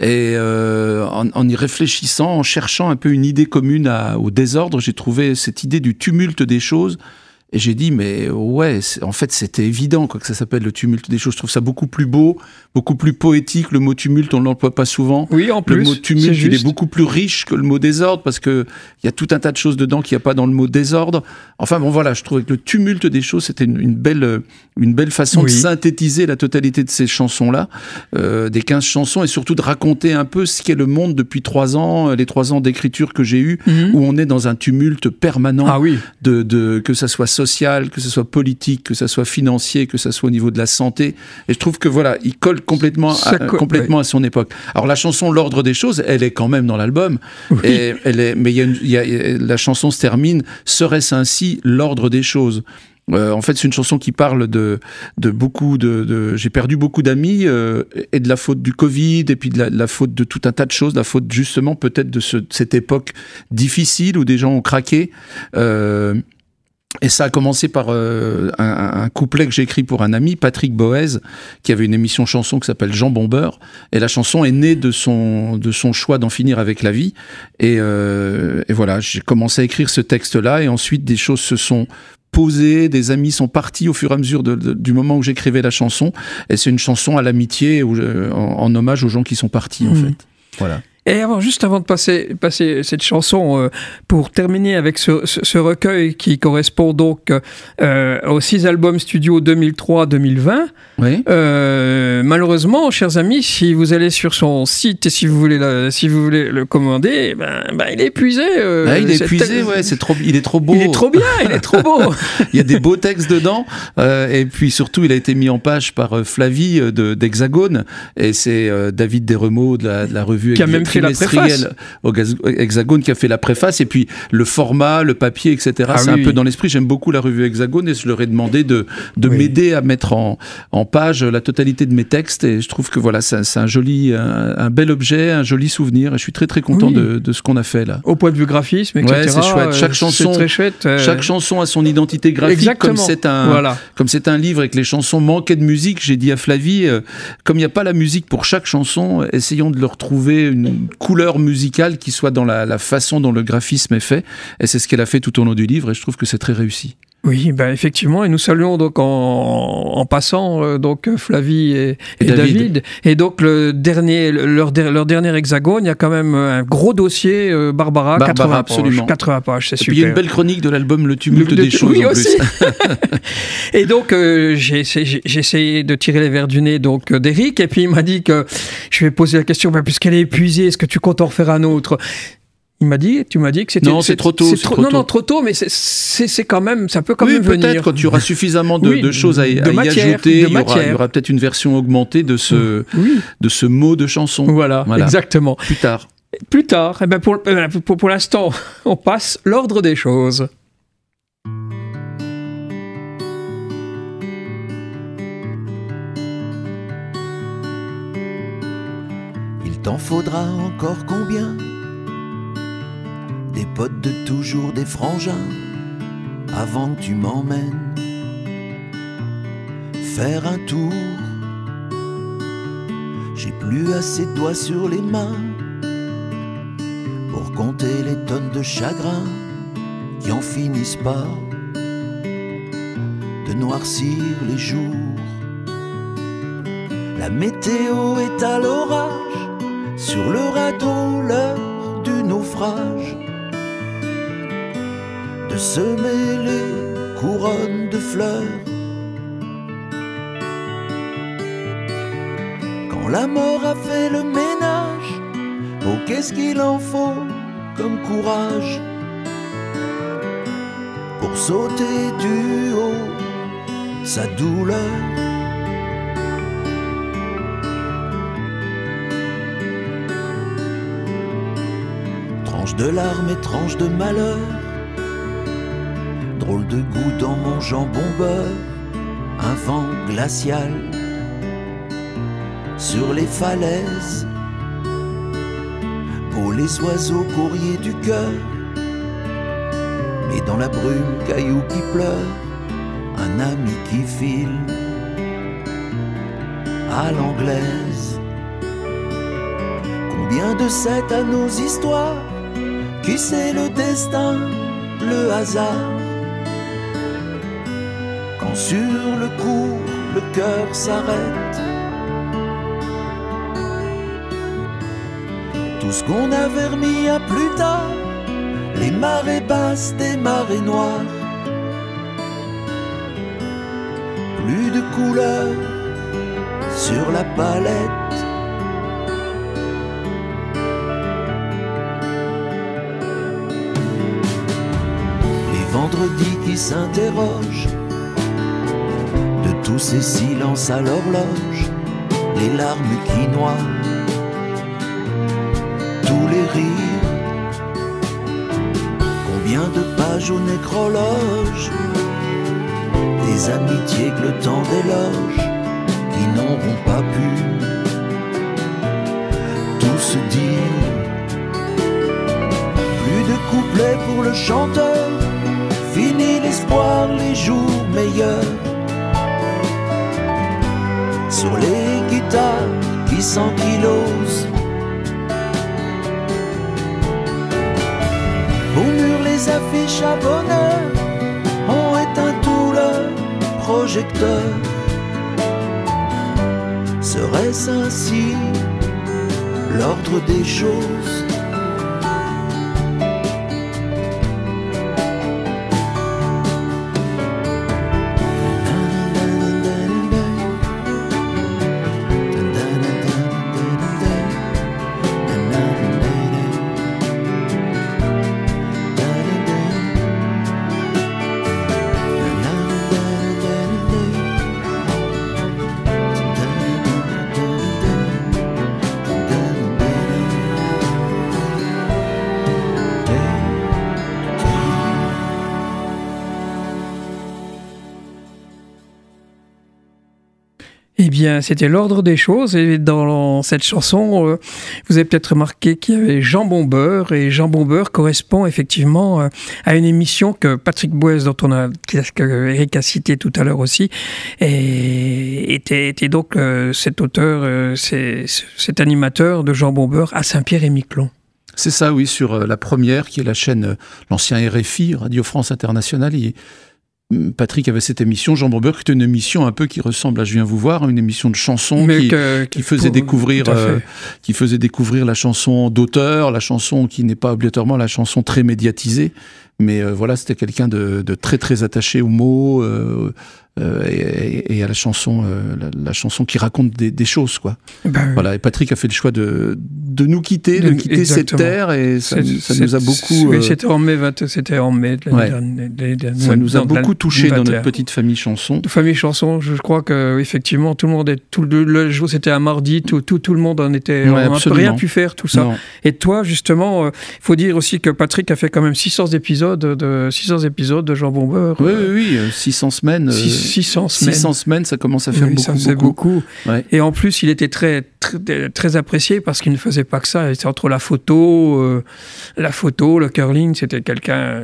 Speaker 4: Et en y réfléchissant, en cherchant un peu une idée commune au désordre, j'ai trouvé cette idée du tumulte des choses. Et j'ai dit, mais ouais, en fait, c'était évident que ça s'appelle le tumulte des choses. Je trouve ça beaucoup plus beau, beaucoup plus poétique. Le mot tumulte, on ne l'emploie pas souvent.
Speaker 3: Oui, en plus.
Speaker 4: Le mot tumulte, il est beaucoup plus riche que le mot désordre, parce qu'il y a tout un tas de choses dedans qu'il n'y a pas dans le mot désordre. Enfin, bon, voilà, je trouvais que le tumulte des choses, c'était une belle façon de synthétiser la totalité de ces chansons-là, des 15 chansons, et surtout de raconter un peu ce qu'est le monde depuis 3 ans, les 3 ans d'écriture que j'ai eus, où on est dans un tumulte permanent, que ça soit social, que ce soit politique, que ce soit financier, que ce soit au niveau de la santé. Et je trouve que voilà, il colle complètement à son époque. Alors la chanson L'ordre des choses, elle est quand même dans l'album.
Speaker 3: Oui.
Speaker 4: Et mais la chanson se termine, serait-ce ainsi l'ordre des choses? En fait, c'est une chanson qui parle de beaucoup j'ai perdu beaucoup d'amis et de la faute du Covid et puis de la faute de tout un tas de choses, la faute justement peut-être de cette époque difficile où des gens ont craqué. Et ça a commencé par un couplet que j'ai écrit pour un ami, Patrick Boez, qui avait une émission chanson qui s'appelle Jean Bombeur. Et la chanson est née de son choix d'en finir avec la vie. Et voilà, j'ai commencé à écrire ce texte-là. Et ensuite, des choses se sont posées, des amis sont partis au fur et à mesure du moment où j'écrivais la chanson. Et c'est une chanson à l'amitié, en hommage aux gens qui sont partis, en fait. Voilà.
Speaker 3: Et juste avant de passer cette chanson, pour terminer avec ce recueil qui correspond donc aux 6 albums studio 2003-2020,
Speaker 4: oui.
Speaker 3: Malheureusement, chers amis, si vous allez sur son site et si vous voulez le commander, il est épuisé.
Speaker 4: Il est épuisé, ouais, il est trop beau.
Speaker 3: Il est trop bien, il est trop beau.
Speaker 4: Il y a des beaux textes dedans, et puis surtout, il a été mis en page par Flavie d'Hexagone, et c'est David Desremeaux de la revue
Speaker 3: qui a même fait la préface
Speaker 4: au Hexagone qui a fait la préface, et puis le format, le papier, etc. C'est un peu dans l'esprit. J'aime beaucoup la revue Hexagone et je leur ai demandé de m'aider à mettre en page la totalité de mes textes, et je trouve que voilà, c'est un bel objet, un joli souvenir, et je suis très très content de ce qu'on a fait là.
Speaker 3: Au point de vue graphisme, etc.
Speaker 4: Ouais, c'est chouette.
Speaker 3: C'est très chouette.
Speaker 4: Chaque chanson a son identité graphique.
Speaker 3: Exactement.
Speaker 4: Comme c'est un livre et que les chansons manquaient de musique, j'ai dit à Flavie, comme il n'y a pas la musique pour chaque chanson, essayons de leur trouver une couleur musicale qui soit dans la façon dont le graphisme est fait, et c'est ce qu'elle a fait tout au long du livre, et je trouve que c'est très réussi.
Speaker 3: Oui, effectivement, et nous saluons donc en passant donc Flavie et David. Et donc leur dernier Hexagone, il y a quand même un gros dossier Barbara 80
Speaker 4: absolument.
Speaker 3: 80 pages, c'est super.
Speaker 4: Et puis il y a une belle chronique de l'album Le Tumulte des choses
Speaker 3: oui,
Speaker 4: en
Speaker 3: aussi.
Speaker 4: plus.
Speaker 3: Et donc j'ai essayé de tirer les vers du nez donc d'Éric, et puis il m'a dit que je vais poser la question, puisqu'elle est épuisée, est-ce que tu comptes en refaire un autre? Tu m'as dit que c'était...
Speaker 4: Non, c'est trop tôt.
Speaker 3: Non, trop tôt, mais c'est quand même, ça peut quand même venir.
Speaker 4: Peut-être, quand tu auras suffisamment de choses à y ajouter, il y aura peut-être une version augmentée de ce mot de chanson.
Speaker 3: Voilà, exactement.
Speaker 4: Plus tard.
Speaker 3: Pour l'instant, on passe l'ordre des choses.
Speaker 6: Il t'en faudra encore combien? Des potes de toujours, des frangins, avant que tu m'emmènes faire un tour. J'ai plus assez de doigts sur les mains pour compter les tonnes de chagrin qui en finissent pas de noircir les jours. La météo est à l'orage, sur le radeau l'heure du naufrage, de semer les couronnes de fleurs. Quand la mort a fait le ménage, oh qu'est-ce qu'il en faut comme courage pour sauter du haut sa douleur. Tranche de larmes et tranche de malheur, drôle de goût dans mon jambon beurre, un vent glacial sur les falaises, pour les oiseaux courriers du cœur, mais dans la brume, cailloux qui pleure, un ami qui file à l'anglaise. Combien de sept à nos histoires, qui sait le destin, le hasard, quand sur le coup le cœur s'arrête. Tout ce qu'on avait remis à plus tard, les marées basses des marées noires, plus de couleurs sur la palette. Les vendredis qui s'interroge de tous ces silences à l'horloge, les larmes qui noient tous les rires. Combien de pages au nécrologe, des amitiés que le temps déloge, qui n'auront pas pu tout se dire. Plus de couplets pour le chanteur, fini l'espoir, les jours meilleurs. Sur les guitares qui s'ankylosent, au mur les affiches à bonheur ont éteint tout leur projecteur. Serait-ce ainsi l'ordre des choses?
Speaker 3: Eh bien, c'était l'ordre des choses. Et dans cette chanson, vous avez peut-être remarqué qu'il y avait Jambon Beurre. Et Jambon Beurre correspond effectivement à une émission que Patrick Boès, que Eric a cité tout à l'heure aussi, et était donc cet auteur, cet animateur de Jambon Beurre à Saint-Pierre-et-Miquelon.
Speaker 4: C'est ça, oui, sur la première, qui est la chaîne, l'ancien RFI, Radio France Internationale. Patrick avait cette émission, Jambon Beurre, qui était une émission un peu qui ressemble à Je viens vous voir, une émission de chansons qui faisait découvrir la chanson d'auteur, la chanson qui n'est pas obligatoirement la chanson très médiatisée, mais voilà, c'était quelqu'un de très très attaché aux mots et à la chanson qui raconte des choses, quoi. Voilà, et Patrick a fait le choix de nous quitter, de quitter cette terre, et ça nous a beaucoup...
Speaker 3: C'était en mai de l'année dernière.
Speaker 4: Ça nous a beaucoup touché dans notre petite famille chanson.
Speaker 3: Famille chanson, je crois qu'effectivement, tout le monde, le jour, c'était un mardi, tout le monde en était... on n'a rien pu faire, tout ça. Non. Et toi, justement, il faut dire aussi que Patrick a fait quand même 600 épisodes de Jambon Beurre.
Speaker 4: Oui, 600 semaines. 600 semaines, ça commence à faire beaucoup.
Speaker 3: Ça faisait beaucoup. Ouais. Et en plus, il était très, très, très apprécié parce qu'il ne faisait pas que ça. C'était entre la photo, le curling, c'était quelqu'un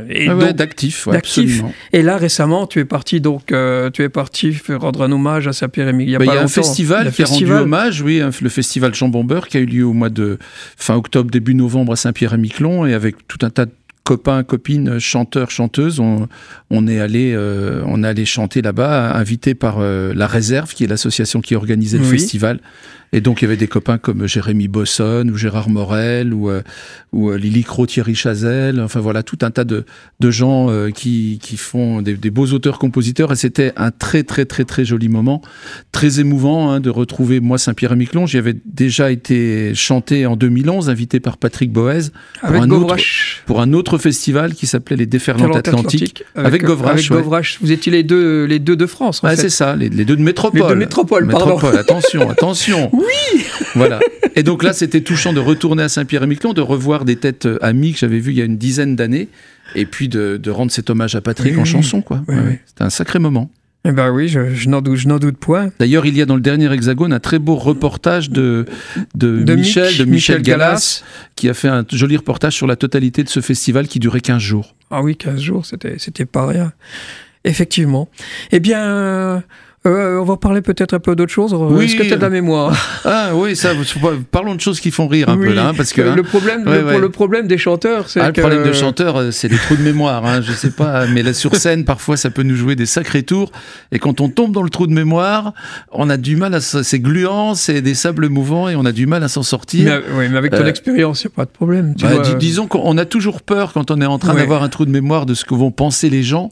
Speaker 4: d'actif. Ouais, absolument.
Speaker 3: Et là, récemment, tu es parti rendre un hommage à Saint-Pierre-et-Miquelon.
Speaker 4: Il y a un festival qui a rendu hommage, oui, le festival Jambon Beurre qui a eu lieu au mois de fin octobre, début novembre à Saint-Pierre-et-Miquelon, et avec tout un tas de copains, copines, chanteurs, chanteuses, on est allé chanter là-bas, invité par La Réserve, qui est l'association qui organisait le festival. Et donc, il y avait des copains comme Jérémy Bosson, ou Gérard Morel, ou Lily Cros, Thierry Chazelle, enfin voilà, tout un tas de gens qui font des beaux auteurs-compositeurs, et c'était un très, très, très, très joli moment, très émouvant de retrouver, moi, Saint-Pierre-et-Miquelon. J'y avais déjà été chanté en 2011, invité par Patrick Boès, pour un autre festival qui s'appelait les Déferlantes Atlantiques, avec Govrache.
Speaker 3: Vous étiez les deux de France, en fait.
Speaker 4: C'est ça, les deux de Métropole.
Speaker 3: Les deux de Métropole, pardon.
Speaker 4: Attention. Oui. Voilà. Et donc là, c'était touchant de retourner à Saint-Pierre-et-Miquelon, de revoir des têtes amies que j'avais vues il y a une dizaine d'années, et puis de rendre cet hommage à Patrick en chanson, quoi. Oui. C'était un sacré moment.
Speaker 3: Eh ben oui, je n'en doute point.
Speaker 4: D'ailleurs, il y a dans le dernier Hexagone un très beau reportage de Michel Gallas, qui a fait un joli reportage sur la totalité de ce festival qui durait 15 jours.
Speaker 3: Ah oui, 15 jours, c'était pas rien. Effectivement. Eh bien... on va parler peut-être un peu d'autre chose.
Speaker 4: Oui.
Speaker 3: Est-ce que tu as de la mémoire?
Speaker 4: Ah oui, ça. Parlons de choses qui font rire un peu là, parce que
Speaker 3: le problème des chanteurs, c'est
Speaker 4: le problème des chanteurs, c'est les trous de mémoire. Je sais pas, mais là sur scène, parfois, ça peut nous jouer des sacrés tours. Et quand on tombe dans le trou de mémoire, on a du mal c'est gluant, c'est des sables mouvants, et on a du mal à s'en sortir.
Speaker 3: Mais avec ton expérience, il n'y a pas de problème.
Speaker 4: Disons qu'on a toujours peur quand on est en train d'avoir un trou de mémoire de ce que vont penser les gens.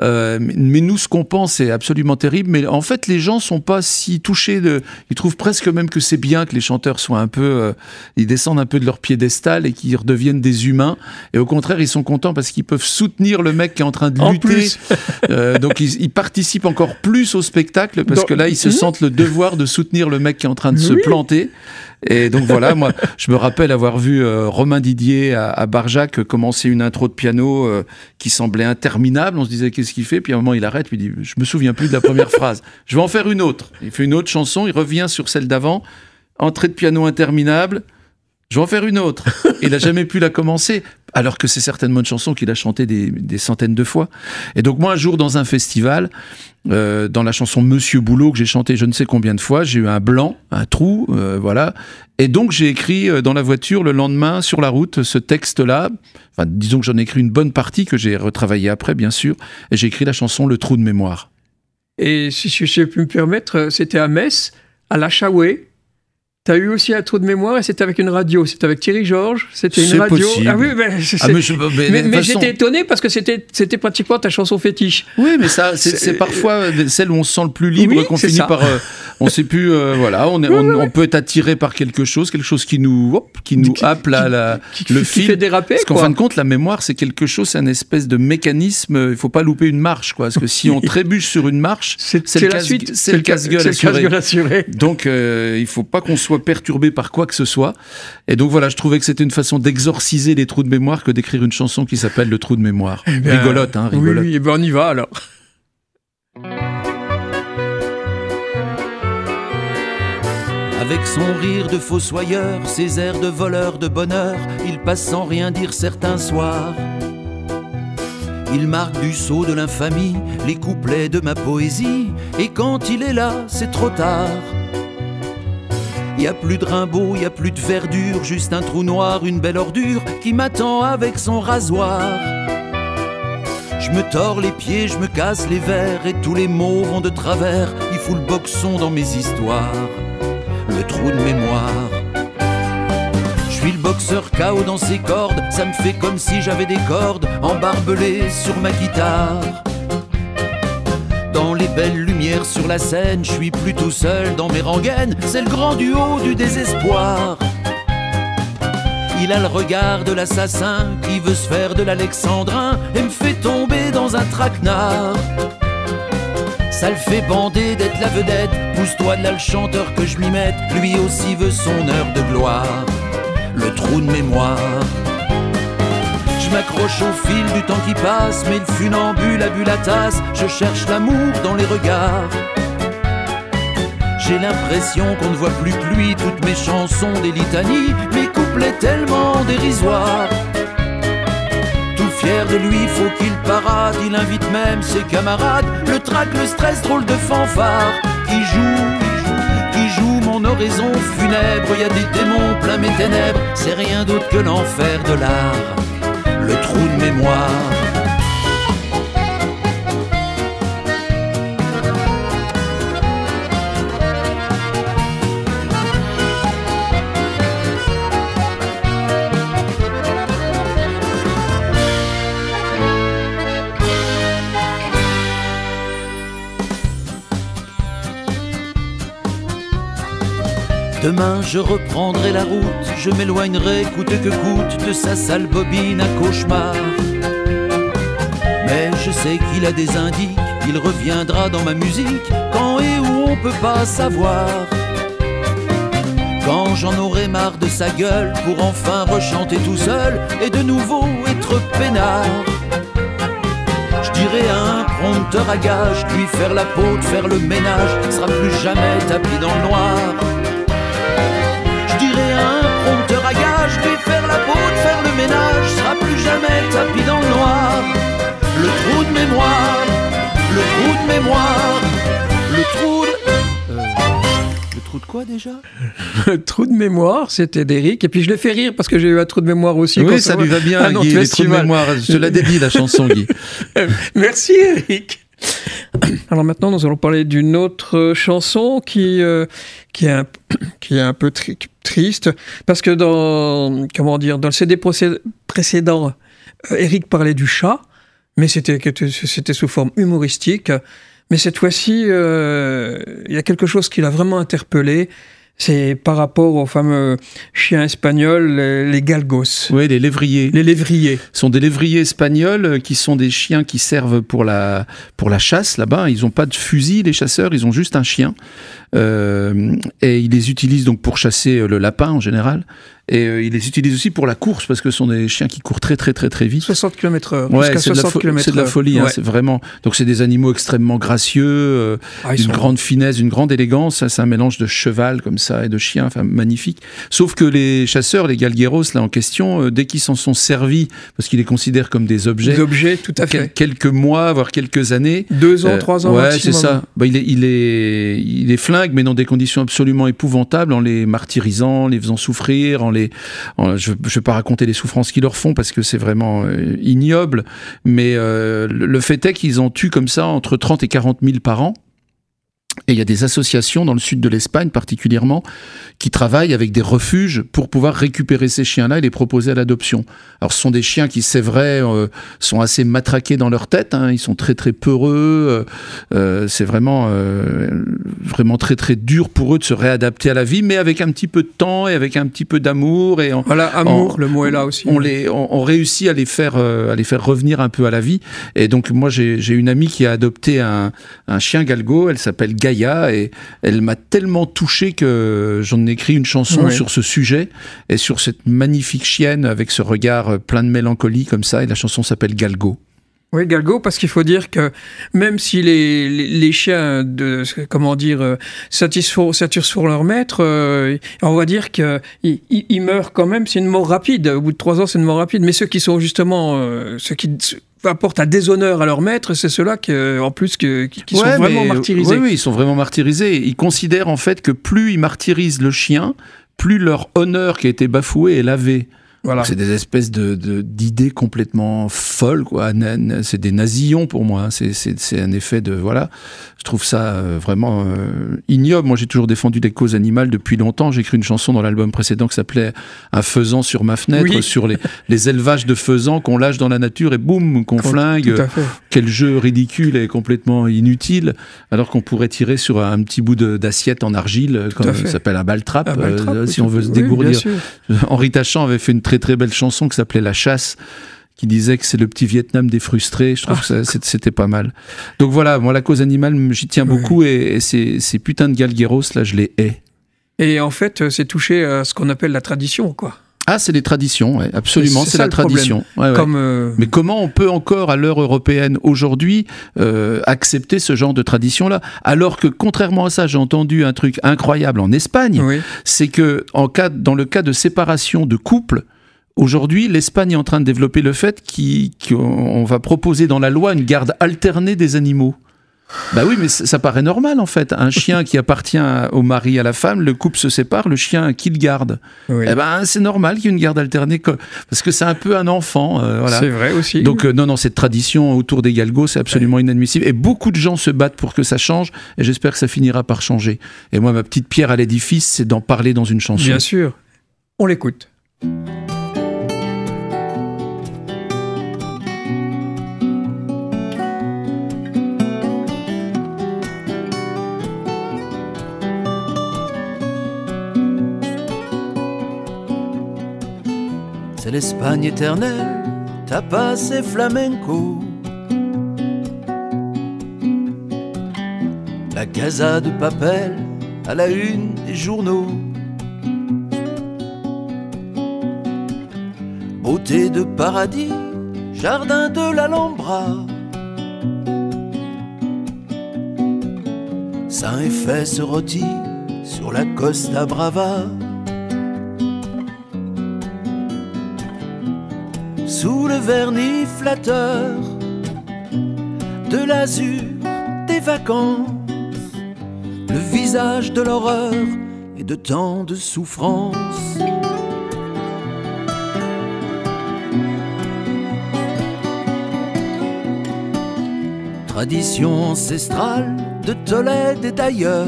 Speaker 4: Mais nous, ce qu'on pense, c'est absolument terrible. Mais en fait, les gens sont pas si touchés. Ils trouvent presque même que c'est bien que les chanteurs soient un peu... ils descendent un peu de leur piédestal et qu'ils redeviennent des humains. Et au contraire, ils sont contents parce qu'ils peuvent soutenir le mec qui est en train de lutter. Donc, ils participent encore plus au spectacle parce que là, ils se sentent le devoir de soutenir le mec qui est en train de se planter. Et donc voilà, moi, je me rappelle avoir vu Romain Didier à Barjac commencer une intro de piano qui semblait interminable. On se disait, qu'est-ce qu'il fait? Puis à un moment, il arrête, puis il dit, je me souviens plus de la première phrase. Je vais en faire une autre. Il fait une autre chanson, il revient sur celle d'avant. Entrée de piano interminable. Je vais en faire une autre. Il n'a jamais pu la commencer, alors que c'est certainement une chanson qu'il a chantée des centaines de fois. Et donc moi, un jour, dans un festival, dans la chanson Monsieur Boulot, que j'ai chanté je ne sais combien de fois, j'ai eu un blanc, un trou, voilà. Et donc j'ai écrit dans la voiture, le lendemain, sur la route, ce texte-là. Enfin, disons que j'en ai écrit une bonne partie, que j'ai retravaillé après, bien sûr. Et j'ai écrit la chanson Le Trou de mémoire.
Speaker 3: Et si je peux me permettre, c'était à Metz, à la Chaoué. T'as eu aussi un trou de mémoire et c'était avec une radio. C'était avec Thierry Georges. C'était une radio.
Speaker 4: Possible.
Speaker 3: Ah oui, mais
Speaker 4: façon...
Speaker 3: j'étais étonné parce que c'était pratiquement ta chanson fétiche.
Speaker 4: Oui, mais ça, c'est parfois celle où on se sent le plus libre, qu'on finit par. On sait plus. Voilà, on peut être attiré par quelque chose qui nous happe le fil.
Speaker 3: Qui fait déraper.
Speaker 4: Parce qu'en fin de compte, la mémoire, c'est quelque chose, c'est un espèce de mécanisme. Il faut pas louper une marche, quoi. Parce que si on trébuche sur une marche, c'est le casse-gueule assuré. Donc, il faut pas qu'on soit perturbé par quoi que ce soit. Et donc voilà, je trouvais que c'était une façon d'exorciser les trous de mémoire que d'écrire une chanson qui s'appelle Le Trou de mémoire. Rigolote, hein, rigolote.
Speaker 3: Oui, on y va alors.
Speaker 6: Avec son rire de fossoyeur, ses airs de voleur de bonheur, il passe sans rien dire certains soirs. Il marque du sceau de l'infamie les couplets de ma poésie, et quand il est là, c'est trop tard. Y a plus de Rimbaud, y a plus de verdure, juste un trou noir, une belle ordure qui m'attend avec son rasoir. Je me tords les pieds, je me casse les verres et tous les mots vont de travers. Il fout le boxon dans mes histoires, le trou de mémoire. Je suis le boxeur KO dans ses cordes, ça me fait comme si j'avais des cordes embarbelées sur ma guitare. Dans les belles lumières sur la scène, je suis plus tout seul dans mes rengaines, c'est le grand duo du désespoir. Il a le regard de l'assassin qui veut se faire de l'alexandrin et me fait tomber dans un traquenard. Ça le fait bander d'être la vedette, pousse-toi de là le chanteur que je m'y mette, lui aussi veut son heure de gloire, le trou de mémoire. Je m'accroche au fil du temps qui passe, mais le funambule a bu la tasse, je cherche l'amour dans les regards. J'ai l'impression qu'on ne voit plus que lui, toutes mes chansons des litanies, mes couplets tellement dérisoires. Tout fier de lui, faut qu'il parade, il invite même ses camarades, le trac, le stress, drôle de fanfare, qui joue mon oraison funèbre. Y a des démons plein mes ténèbres, c'est rien d'autre que l'enfer de l'art, le trou de mémoire. Demain je reprendrai la route, je m'éloignerai coûte que coûte de sa sale bobine à cauchemar. Mais je sais qu'il a des indices, il reviendra dans ma musique, quand et où on peut pas savoir. Quand j'en aurai marre de sa gueule, pour enfin rechanter tout seul, et de nouveau être peinard. Je dirai à un prompteur à gage, lui faire la peau, de faire le ménage, sera plus jamais tapis dans le noir. Prompteur à gage, lui faire la peau, de faire le ménage, sera plus jamais tapis dans le noir. Le trou de mémoire, le trou de mémoire, le trou de... Le trou de quoi déjà?
Speaker 3: Le trou de mémoire, c'était d'Eric. Et puis je l'ai fait rire parce que j'ai eu un trou de mémoire aussi.
Speaker 4: Oui, ça lui va bien, Guy, les trous de mémoire. Je te l'ai dédié la chanson, Guy.
Speaker 3: Merci, Eric. Alors maintenant, nous allons parler d'une autre chanson qui est un peu triste, parce que dans le CD précédent, Eric parlait du chat, mais c'était sous forme humoristique. Mais cette fois-ci, il y a quelque chose qui l'a vraiment interpellé. C'est par rapport aux fameux chiens espagnols, les galgos.
Speaker 4: Oui, les lévriers.
Speaker 3: Les lévriers.
Speaker 4: Ce sont des lévriers espagnols qui sont des chiens qui servent pour la chasse là-bas. Ils n'ont pas de fusil, les chasseurs, ils ont juste un chien. Et ils les utilisent donc pour chasser le lapin en général. Et ils les utilisent aussi pour la course parce que ce sont des chiens qui courent très très très très vite.
Speaker 3: 60 km/h.
Speaker 4: Ouais,
Speaker 3: jusqu'à 60 km/h.
Speaker 4: c'est de la folie,
Speaker 3: ouais.
Speaker 4: hein, c'est vraiment. Donc c'est des animaux extrêmement gracieux, d'une grande finesse, d'une grande élégance. C'est un mélange de cheval comme ça et de chien, enfin magnifique. Sauf que les chasseurs, les galgueros là en question, dès qu'ils s'en sont servis, parce qu'ils les considèrent comme des objets.
Speaker 3: Des objets, tout à fait.
Speaker 4: Quelques mois, voire quelques années.
Speaker 3: 2 ans, 3 ans
Speaker 4: ouais,
Speaker 3: maximum.
Speaker 4: c'est ça. Bah, il les flingue, mais dans des conditions absolument épouvantables, en les martyrisant, en les faisant souffrir, je ne vais pas raconter les souffrances qu'ils leur font parce que c'est vraiment ignoble, mais le fait est qu'ils en tuent comme ça entre 30 et 40 000 par an. Et il y a des associations dans le sud de l'Espagne particulièrement qui travaillent avec des refuges pour pouvoir récupérer ces chiens-là et les proposer à l'adoption. Alors ce sont des chiens qui, c'est vrai, sont assez matraqués dans leur tête, hein, ils sont très très peureux, c'est vraiment très très dur pour eux de se réadapter à la vie, mais avec un petit peu de temps et avec un petit peu d'amour. Et
Speaker 3: voilà, amour, le mot est là aussi.
Speaker 4: On réussit à les faire revenir un peu à la vie. Et donc moi j'ai une amie qui a adopté un chien galgo, elle s'appelle Gaïa, et elle m'a tellement touché que j'en ai écrit une chanson sur ce sujet et sur cette magnifique chienne avec ce regard plein de mélancolie comme ça, et la chanson s'appelle Galgo.
Speaker 3: Oui, Galgo, parce qu'il faut dire que même si les chiens satisfont leur maître, on va dire qu'ils meurent quand même, c'est une mort rapide. Au bout de 3 ans, c'est une mort rapide. Mais ceux qui sont justement, ceux qui apportent un déshonneur à leur maître, c'est ceux-là qui sont vraiment martyrisés.
Speaker 4: Oui, ils sont vraiment martyrisés. Ils considèrent en fait que plus ils martyrisent le chien, plus leur honneur qui a été bafoué est lavé. Voilà. C'est des espèces d'idées complètement folles, quoi. C'est des nasillons pour moi. C'est un effet de voilà. Je trouve ça vraiment ignoble. Moi, j'ai toujours défendu les causes animales depuis longtemps. J'ai écrit une chanson dans l'album précédent qui s'appelait Un faisan sur ma fenêtre, sur les élevages de faisans qu'on lâche dans la nature et boum, qu'on flingue. Quel jeu ridicule et complètement inutile, alors qu'on pourrait tirer sur un petit bout d'assiette en argile, comme ça s'appelle un baltrap, si on veut se dégourdir. Henri Tachant avait fait une très très belle chanson qui s'appelait La Chasse, qui disait que c'est le petit Vietnam des frustrés. Je trouve que c'était pas mal. Donc voilà, moi la cause animale, j'y tiens beaucoup, et ces putains de galgueros là, je les hais. Et
Speaker 3: en fait, c'est touché à ce qu'on appelle la tradition, quoi.
Speaker 4: Ah, c'est les traditions, ouais, absolument, c'est la tradition. Ouais. Mais comment on peut encore, à l'heure européenne, aujourd'hui, accepter ce genre de tradition-là? Alors que, contrairement à ça, j'ai entendu un truc incroyable en Espagne, c'est que dans le cas de séparation de couples, aujourd'hui, l'Espagne est en train de développer le fait qu'on va proposer dans la loi une garde alternée des animaux. Bah oui, mais ça paraît normal en fait. Un chien qui appartient au mari, à la femme, le couple se sépare, le chien qui le garde. Eh ben c'est normal qu'il y ait une garde alternée parce que c'est un peu un enfant. Voilà.
Speaker 3: C'est vrai aussi.
Speaker 4: Donc non, cette tradition autour des galgos, c'est absolument inadmissible. Et beaucoup de gens se battent pour que ça change. Et j'espère que ça finira par changer. Et moi, ma petite pierre à l'édifice, c'est d'en parler dans une chanson.
Speaker 3: Bien sûr. On l'écoute.
Speaker 6: C'est l'Espagne éternelle, tapas et flamenco. La Casa de Papel à la une des journaux. Beauté de paradis, jardin de l'Alhambra. Seins et fesses rôtis sur la Costa Brava. Sous le vernis flatteur de l'azur des vacances, le visage de l'horreur et de tant de souffrance. Tradition ancestrale de Tolède et d'ailleurs,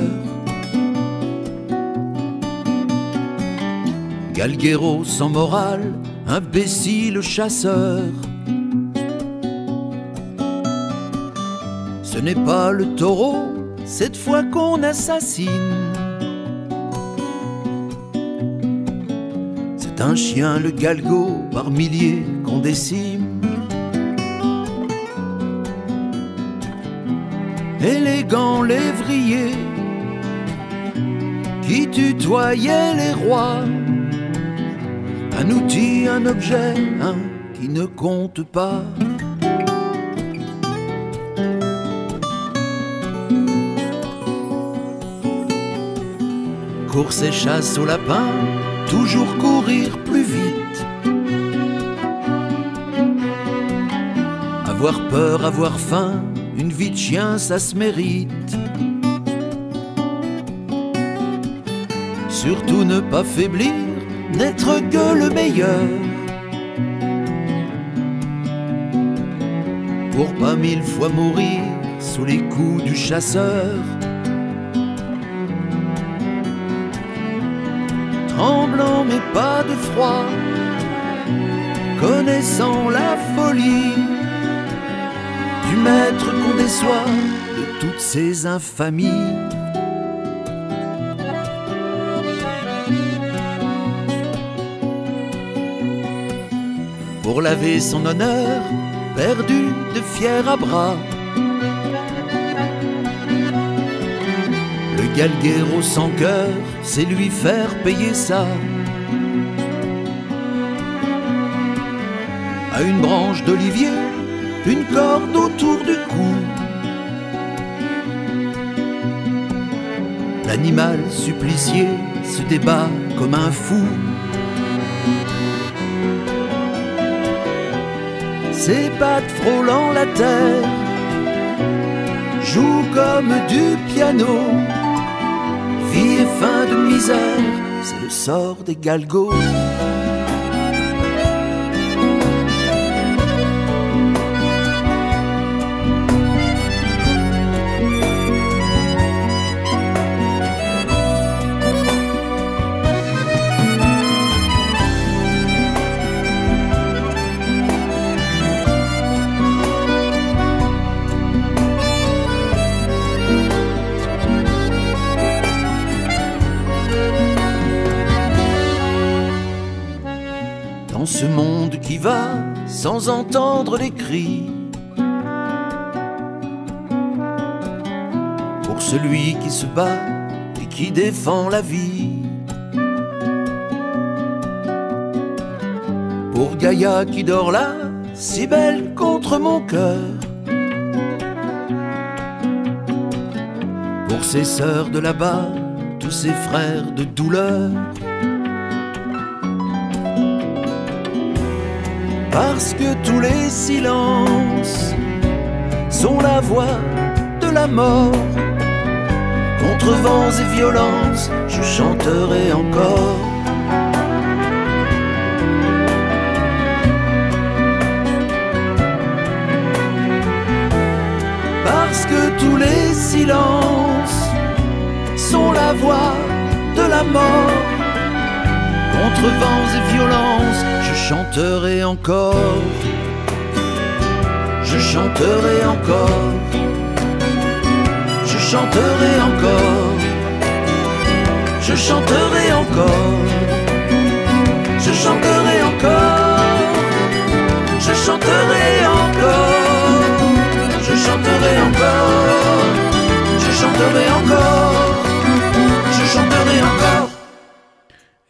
Speaker 6: galguero sans morale, imbécile chasseur. Ce n'est pas le taureau, cette fois qu'on assassine. C'est un chien, le galgo, par milliers qu'on décime. Élégant lévrier qui tutoyait les rois. Un outil, un objet, un qui ne compte pas. Course et chasse au lapin, toujours courir plus vite. Avoir peur, avoir faim, une vie de chien, ça se mérite. Surtout ne pas faiblir, n'être que le meilleur. Pour pas 1000 fois mourir sous les coups du chasseur. Tremblant mais pas de froid, connaissant la folie du maître qu'on déçoit de toutes ces infamies. Pour laver son honneur, perdu de fiers à bras, le galguero sans cœur, c'est lui faire payer ça. À une branche d'olivier, une corde autour du cou, l'animal supplicié se débat comme un fou. Ses pattes frôlant la terre jouent comme du piano. Vie et fin de misère, c'est le sort des galgos. Dans ce monde qui va sans entendre les cris, pour celui qui se bat et qui défend la vie, pour Gaïa qui dort là, si belle contre mon cœur, pour ses sœurs de là-bas, tous ses frères de douleur. Parce que tous les silences sont la voix de la mort. Contre vents et violences, je chanterai encore. Parce que tous les silences sont la voix de la mort. Contre vents et violences, je chanterai encore. Je chanterai encore. Je chanterai encore. Je chanterai encore. Je chanterai encore. Je chanterai encore. Je chanterai encore. Je chanterai encore. Je chanterai encore.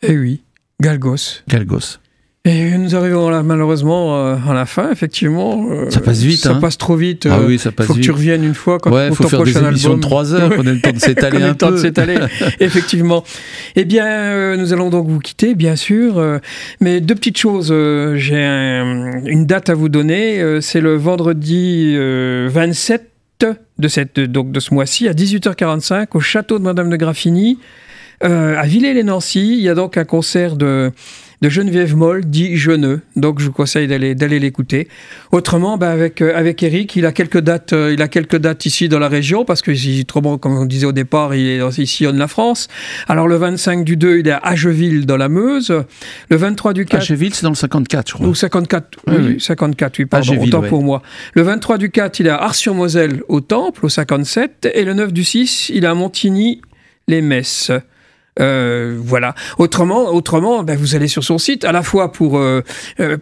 Speaker 3: Eh oui, Galgos.
Speaker 4: Galgos.
Speaker 3: Et nous arrivons là, malheureusement à la fin, effectivement.
Speaker 4: Ça passe vite,
Speaker 3: ça passe trop vite.
Speaker 4: Ah oui, ça passe
Speaker 3: faut
Speaker 4: vite.
Speaker 3: Que tu reviennes une fois quand
Speaker 4: il faut faire des émissions de 3 heures, qu'on ait le temps de s'étaler un peu.
Speaker 3: Effectivement. Eh bien, nous allons donc vous quitter, bien sûr. Mais deux petites choses. J'ai une date à vous donner. C'est le vendredi 27 de ce mois-ci, à 18h45, au château de Madame de Graffigny, à Villers-les-Nancy. Il y a donc un concert de de Geneviève Moll, dit Jeuneux. Donc je vous conseille d'aller l'écouter. Autrement, avec Eric, il a quelques dates ici dans la région, parce que autrement, comme on disait au départ, il sillonne la France. Alors le 25 du 2, il est à Ageville dans la Meuse. Le 23 du 4...
Speaker 4: Ageville, c'est dans le 54, je crois.
Speaker 3: Ou 54, oui, 54, oui, pardon,
Speaker 4: Ageville,
Speaker 3: autant pour moi. Le 23 du 4, il est à Ars-sur-Moselle au Temple, au 57. Et le 9 du 6, il est à Montigny-les-Messes. Voilà. Autrement, vous allez sur son site à la fois pour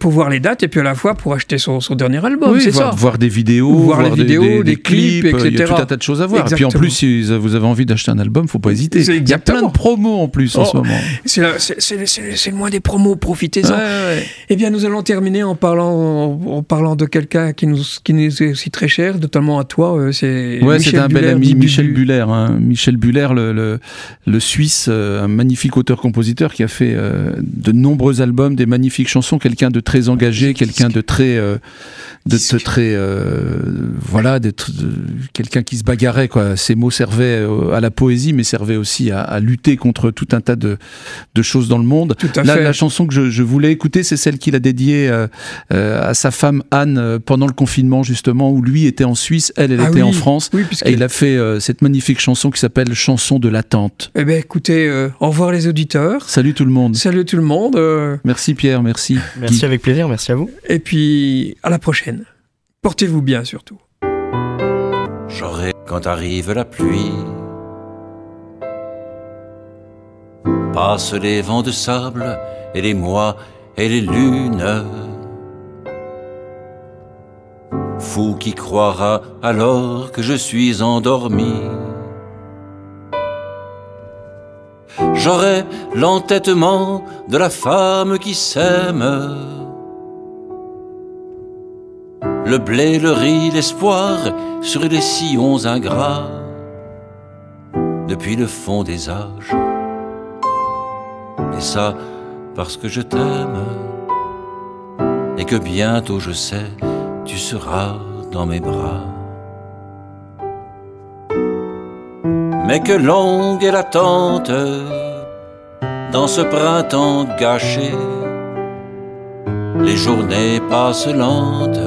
Speaker 3: voir les dates et puis à la fois pour acheter son dernier album.
Speaker 4: Oui,
Speaker 3: c'est ça.
Speaker 4: Voir des vidéos,
Speaker 3: voir les vidéos, des clips, etc.
Speaker 4: Il y a tout un tas de choses à voir.
Speaker 3: Exactement.
Speaker 4: Et puis en plus, si vous avez envie d'acheter un album, faut pas hésiter. Il y a plein de promos en plus en ce moment.
Speaker 3: C'est le moins des promos, profitez-en.
Speaker 4: Ouais.
Speaker 3: Eh bien, nous allons terminer en parlant de quelqu'un qui nous est aussi très cher, notamment à toi. C'est
Speaker 4: un bel ami, Michel
Speaker 3: Bublé.
Speaker 4: Buller. Michel Buller, le Suisse, un magnifique auteur-compositeur qui a fait de nombreux albums, des magnifiques chansons, quelqu'un de très engagé, quelqu'un de très... quelqu'un qui se bagarrait, quoi. Ces mots servaient à la poésie, mais servaient aussi à lutter contre tout un tas de choses dans le monde.
Speaker 3: Tout à fait.
Speaker 4: La chanson que je voulais écouter, c'est celle qu'il a dédiée à sa femme Anne pendant le confinement, justement, où lui était en Suisse, elle était en France.
Speaker 3: Oui,
Speaker 4: et il a fait cette magnifique chanson qui s'appelle Chanson de l'attente.
Speaker 3: Eh bien, écoutez, au revoir les auditeurs.
Speaker 4: Salut tout le monde.
Speaker 3: Salut tout le monde.
Speaker 4: Merci Pierre, merci.
Speaker 5: Merci,
Speaker 4: Guy.
Speaker 5: avec plaisir, merci à vous.
Speaker 3: Et puis, à la prochaine. Portez-vous bien, surtout.
Speaker 2: J'aurai quand arrive la pluie, passent les vents de sable et les mois et les lunes. Fou qui croira alors que je suis endormi. J'aurai l'entêtement de la femme qui s'aime, le blé, le riz, l'espoir sur les sillons ingrats depuis le fond des âges. Et ça parce que je t'aime et que bientôt je sais tu seras dans mes bras. Mais que longue est l'attente dans ce printemps gâché. Les journées passent lentes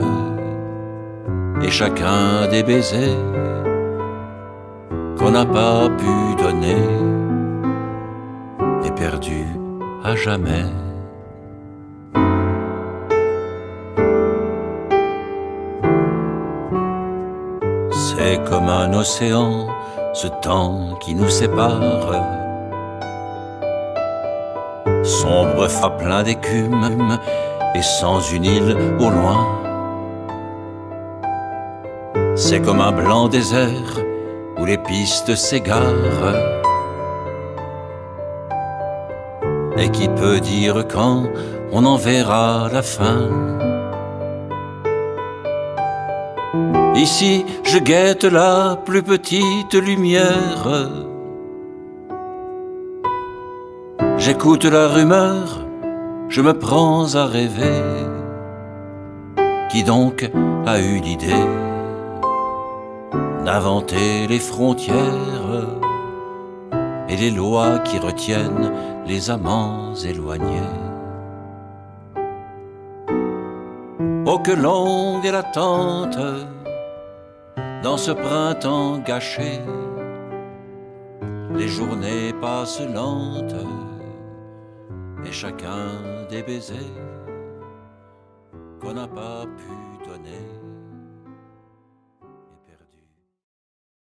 Speaker 2: et chacun des baisers qu'on n'a pas pu donner est perdu à jamais. C'est comme un océan, ce temps qui nous sépare, sombre fa plein d'écume et sans une île au loin. C'est comme un blanc désert où les pistes s'égarent. Et qui peut dire quand on en verra la fin? Ici, je guette la plus petite lumière. J'écoute la rumeur, je me prends à rêver. Qui donc a eu l'idée d'inventer les frontières et les lois qui retiennent les amants éloignés? Oh, que longue est l'attente dans ce printemps gâché. Les journées passent lentes et chacun des baisers qu'on n'a pas pu donner